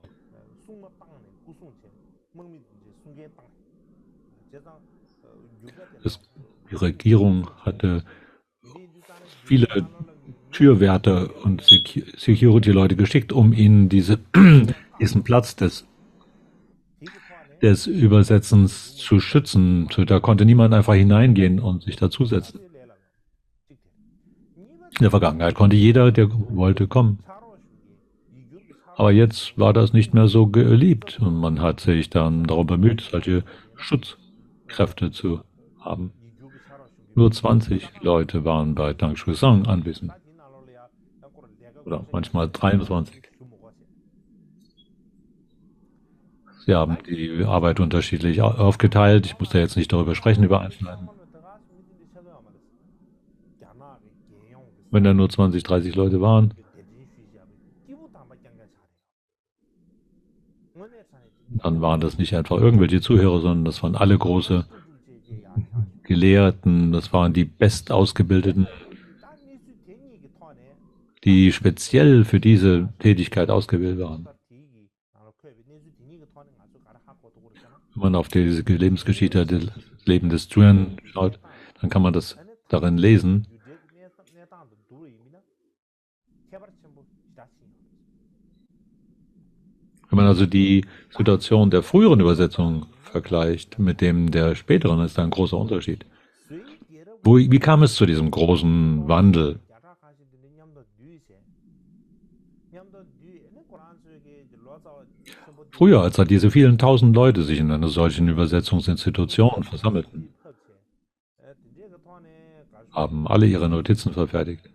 Speaker 2: Die Regierung hatte viele Türwärter und Security-Leute geschickt, um ihnen diesen Platz des Übersetzens zu schützen. Da konnte niemand einfach hineingehen und sich dazusetzen. In der Vergangenheit konnte jeder, der wollte, kommen. Aber jetzt war das nicht mehr so geliebt und man hat sich dann darum bemüht, solche Schutzkräfte zu haben. Nur 20 Leute waren bei Tang Xuesang anwesend. Oder manchmal 23. Sie haben die Arbeit unterschiedlich aufgeteilt. Ich muss da jetzt nicht darüber sprechen, über Einzelheiten. Wenn da nur 20, 30 Leute waren, dann waren das nicht einfach irgendwelche Zuhörer, sondern das waren alle große Gelehrten, das waren die bestausgebildeten, die speziell für diese Tätigkeit ausgebildet waren. Wenn man auf diese Lebensgeschichte, das Leben des Zhuan schaut, dann kann man das darin lesen. Wenn man also die Situation der früheren Übersetzung vergleicht mit dem der späteren, ist da ein großer Unterschied. Wie kam es zu diesem großen Wandel? Früher, als da diese vielen tausend Leute sich in einer solchen Übersetzungsinstitution versammelten, haben alle ihre Notizen verfertigt.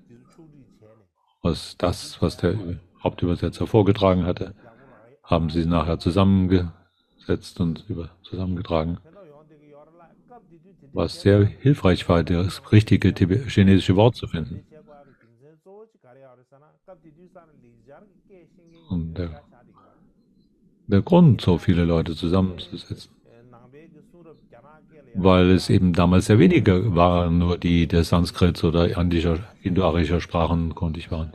Speaker 2: Was der Hauptübersetzer vorgetragen hatte, haben sie nachher zusammengesetzt und zusammengetragen. Was sehr hilfreich war, das richtige chinesische Wort zu finden. Und der Grund, so viele Leute zusammenzusetzen, weil es eben damals sehr wenige waren, nur die der Sanskrit oder indo-arischer Sprachen kundig waren.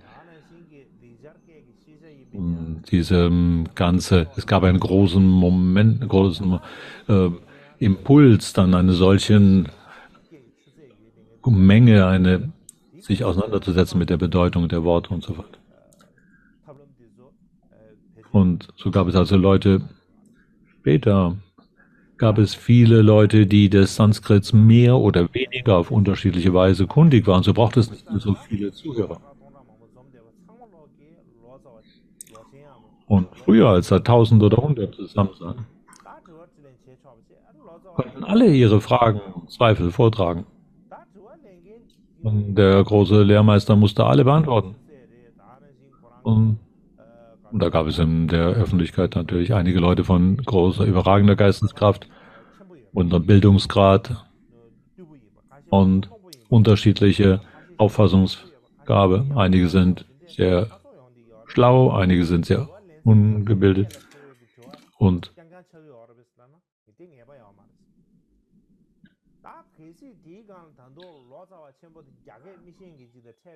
Speaker 2: Und es gab einen großen Moment, Impuls, dann eine solche Menge, sich auseinanderzusetzen mit der Bedeutung der Worte und so fort. Und so gab es also später gab es viele Leute, die des Sanskrits mehr oder weniger auf unterschiedliche Weise kundig waren. So braucht es nicht mehr so viele Zuhörer. Und früher, als da 1000 oder 100 zusammen saßen, konnten alle ihre Fragen und Zweifel vortragen. Und der große Lehrmeister musste alle beantworten. Und da gab es in der Öffentlichkeit natürlich einige Leute von großer, überragender Geisteskraft und Bildungsgrad und unterschiedliche Auffassungsgabe. Einige sind sehr schlau, einige sind sehr ungebildet und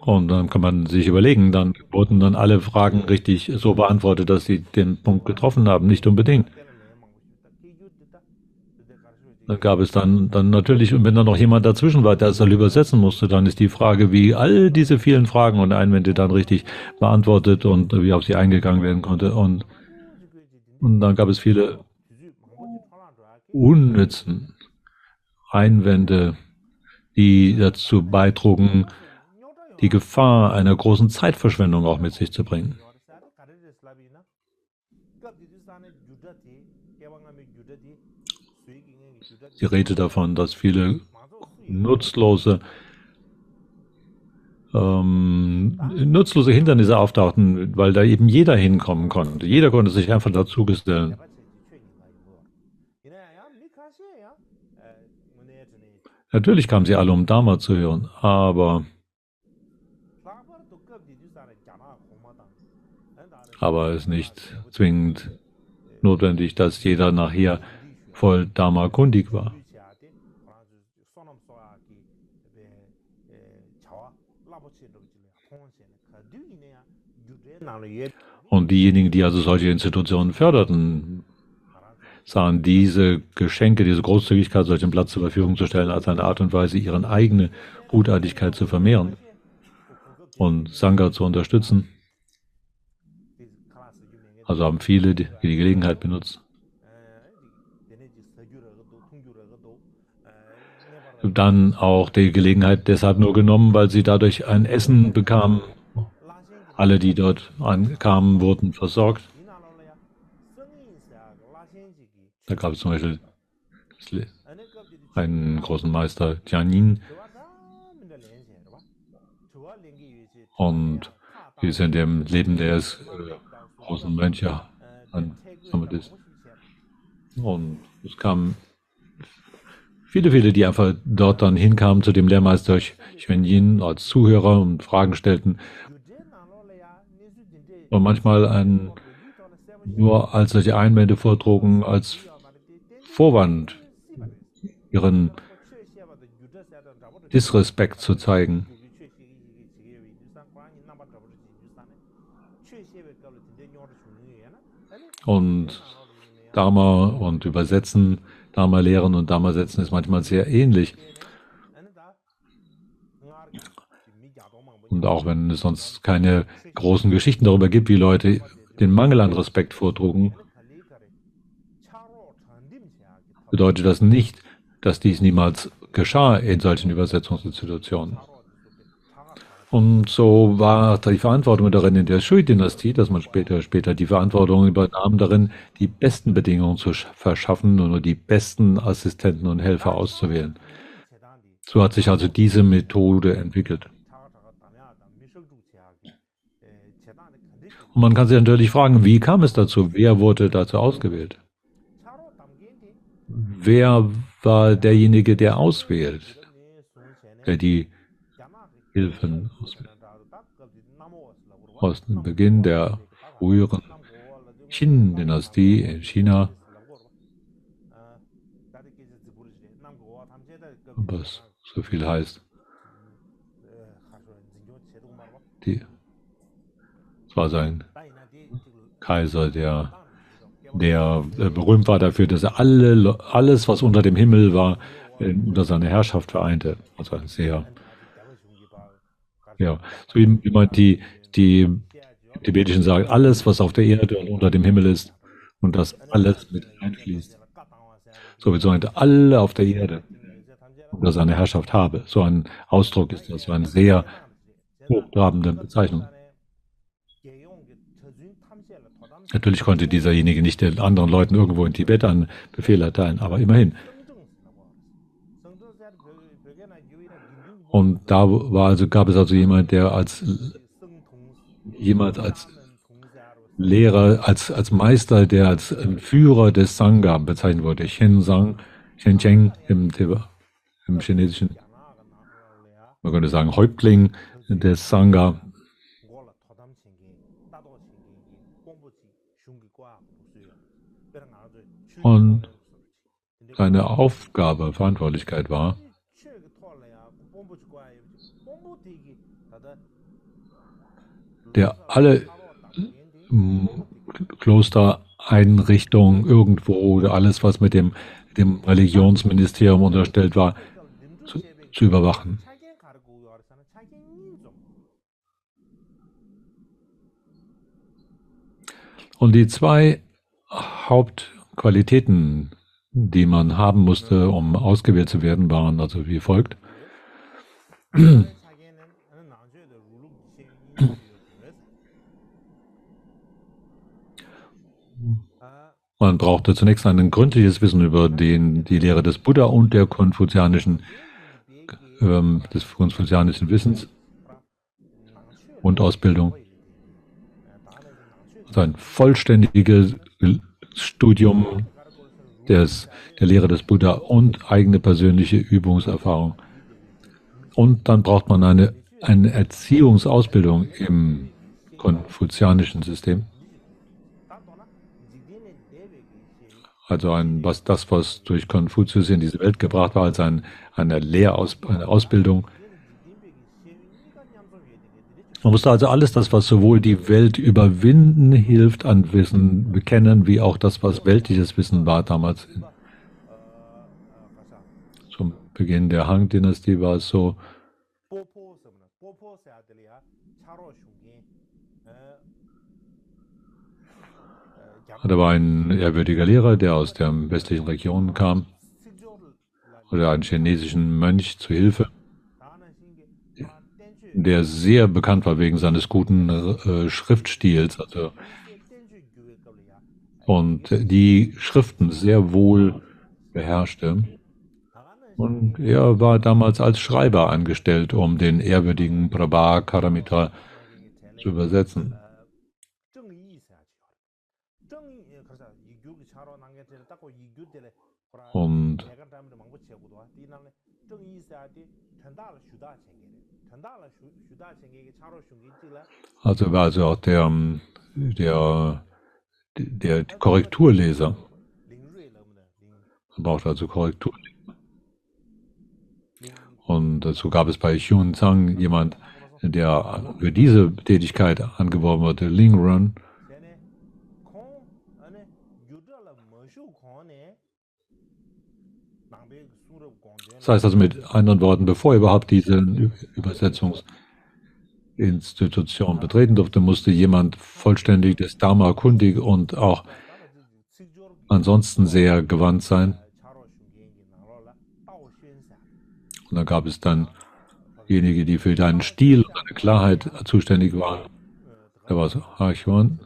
Speaker 2: dann kann man sich überlegen, dann wurden dann alle Fragen richtig so beantwortet, dass sie den Punkt getroffen haben, nicht unbedingt. Dann gab es dann natürlich, und wenn da noch jemand dazwischen war, der es dann übersetzen musste, dann ist die Frage, wie all diese vielen Fragen und Einwände dann richtig beantwortet und wie auf sie eingegangen werden konnte. Und dann gab es viele unnützen Einwände, die dazu beitrugen, die Gefahr einer großen Zeitverschwendung auch mit sich zu bringen. Sie redet davon, dass viele nutzlose nutzlose Hindernisse auftauchten, weil da eben jeder hinkommen konnte. Jeder konnte sich einfach dazu gesellen. Natürlich kamen sie alle, um Dharma zu hören, aber es ist nicht zwingend notwendig, dass jeder nachher voll Dharma kundig war. Und diejenigen, die also solche Institutionen förderten, sahen diese Geschenke, diese Großzügigkeit, solchen Platz zur Verfügung zu stellen, als eine Art und Weise, ihre eigene Gutartigkeit zu vermehren und Sangha zu unterstützen. Also haben viele die Gelegenheit benutzt. Dann auch die Gelegenheit deshalb nur genommen, weil sie dadurch ein Essen bekamen. Alle, die dort ankamen, wurden versorgt. Da gab es zum Beispiel einen großen Meister, Jianin, und wie es in dem Leben des großen Mönche an ist. Und es kamen viele, die einfach dort dann hinkamen zu dem Lehrmeister Xuanyin als Zuhörer und Fragen stellten. Und manchmal nur als solche Einwände vortrugen, als Vorwand, ihren Disrespekt zu zeigen. Und Dharma und Übersetzen, Dharma lehren und Dharma setzen ist manchmal sehr ähnlich. Und auch wenn es sonst keine großen Geschichten darüber gibt, wie Leute den Mangel an Respekt vortrugen, bedeutet das nicht, dass dies niemals geschah in solchen Übersetzungsinstitutionen. Und so war die Verantwortung darin in der Shui-Dynastie, dass man später die Verantwortung übernahm darin, die besten Bedingungen zu verschaffen und nur die besten Assistenten und Helfer auszuwählen. So hat sich also diese Methode entwickelt. Und man kann sich natürlich fragen, wie kam es dazu? Wer wurde dazu ausgewählt? Wer war derjenige, der auswählt, der die Hilfen auswählt? Aus dem Beginn der früheren Qin-Dynastie in China, was so viel heißt, es war sein Kaiser, der berühmt war dafür, dass er alles, was unter dem Himmel war, unter seiner Herrschaft vereinte. Also ein sehr, ja, so wie man die Tibetischen sagen, alles, was auf der Erde und unter dem Himmel ist und das alles mit einfließt. So wie so alle auf der Erde unter seiner Herrschaft habe. So ein Ausdruck ist das, so eine sehr hochtrabende Bezeichnung. Natürlich konnte dieserjenige nicht den anderen Leuten irgendwo in Tibet einen Befehl erteilen, aber immerhin. Und da gab es also jemand, der als Lehrer, als Meister, der als Führer des Sangha bezeichnet wurde. Shencheng im Chinesischen. Man könnte sagen Häuptling des Sangha. Und seine Aufgabe, Verantwortlichkeit war, der alle Klostereinrichtungen irgendwo oder alles, was mit dem Religionsministerium unterstellt war, zu überwachen. Und die zwei Hauptqualitäten, die man haben musste, um ausgewählt zu werden, waren also wie folgt. Man brauchte zunächst ein gründliches Wissen über die Lehre des Buddha und des konfuzianischen Wissens. und Ausbildung. Also ein vollständiges Studium der Lehre des Buddha und eigene persönliche Übungserfahrung. Und dann braucht man eine Erziehungsausbildung im konfuzianischen System. Also was durch Konfuzius in diese Welt gebracht war, als eine Ausbildung. Man musste also alles das, was sowohl die Welt überwinden hilft, an Wissen bekennen, wie auch das, was weltliches Wissen war damals. Zum Beginn der Han-Dynastie war es so, da war ein ehrwürdiger Lehrer, der aus der westlichen Region kam, oder einen chinesischen Mönch zu Hilfe, der sehr bekannt war wegen seines guten Schriftstils, und die Schriften sehr wohl beherrschte. Und er war damals als Schreiber angestellt, um den ehrwürdigen Prabhakaramita zu übersetzen. Und also war also auch der Korrekturleser. Man braucht also Korrekturleser. Und dazu gab es bei Xun Zhang jemand, der für diese Tätigkeit angeworben wurde, Ling Run. Das heißt also mit anderen Worten, bevor er überhaupt diese Übersetzungsinstitution betreten durfte, musste jemand vollständig des Dharma kundig und auch ansonsten sehr gewandt sein. Und dann gab es dann diejenigen, die für deinen Stil und deine Klarheit zuständig waren. Da war es Harchuan.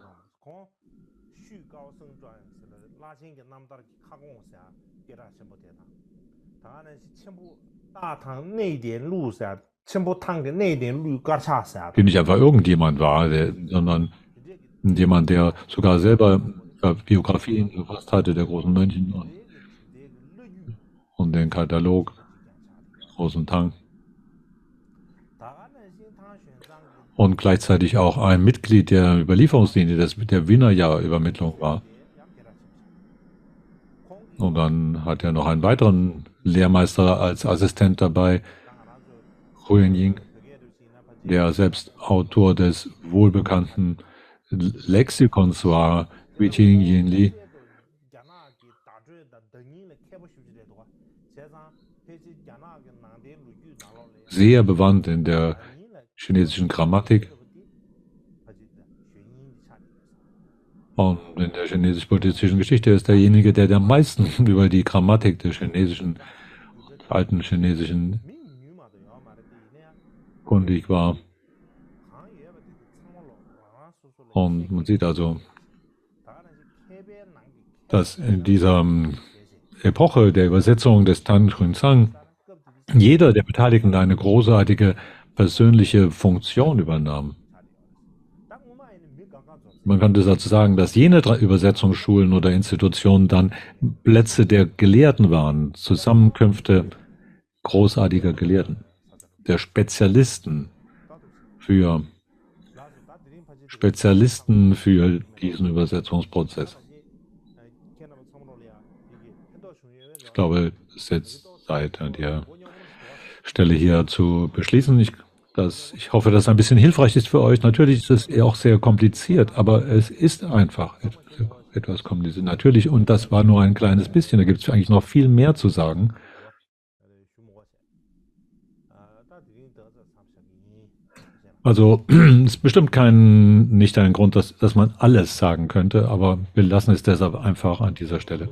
Speaker 2: Die nicht einfach irgendjemand war, sondern jemand, der sogar selber Biografien verfasst hatte, der großen Mönchen und den Katalog des großen Tang. Und gleichzeitig auch ein Mitglied der Überlieferungslinie, der Vinaya-Übermittlung war. Und dann hat er noch einen weiteren Lehrmeister als Assistent dabei, Huyen Ying, der selbst Autor des wohlbekannten Lexikons war, Wiching Yinli. Sehr bewandt in der chinesischen Grammatik und in der chinesisch-buddhistischen Geschichte ist derjenige, der am meisten über die Grammatik der alten chinesischen kundig war. Und man sieht also, dass in dieser Epoche der Übersetzung des Tan Xuanzang jeder der Beteiligten eine großartige persönliche Funktion übernahm. Man könnte dazu sagen, dass jene Übersetzungsschulen oder Institutionen dann Plätze der Gelehrten waren, Zusammenkünfte großartiger Gelehrten, der Spezialisten für diesen Übersetzungsprozess. Ich glaube, es ist jetzt Zeit, an der Stelle hier zu beschließen. Ich hoffe, dass es ein bisschen hilfreich ist für euch. Natürlich ist es auch sehr kompliziert, aber es ist einfach etwas kompliziert. Natürlich, und das war nur ein kleines bisschen, da gibt es eigentlich noch viel mehr zu sagen. Also es ist bestimmt nicht ein Grund, dass man alles sagen könnte, aber wir lassen es deshalb einfach an dieser Stelle.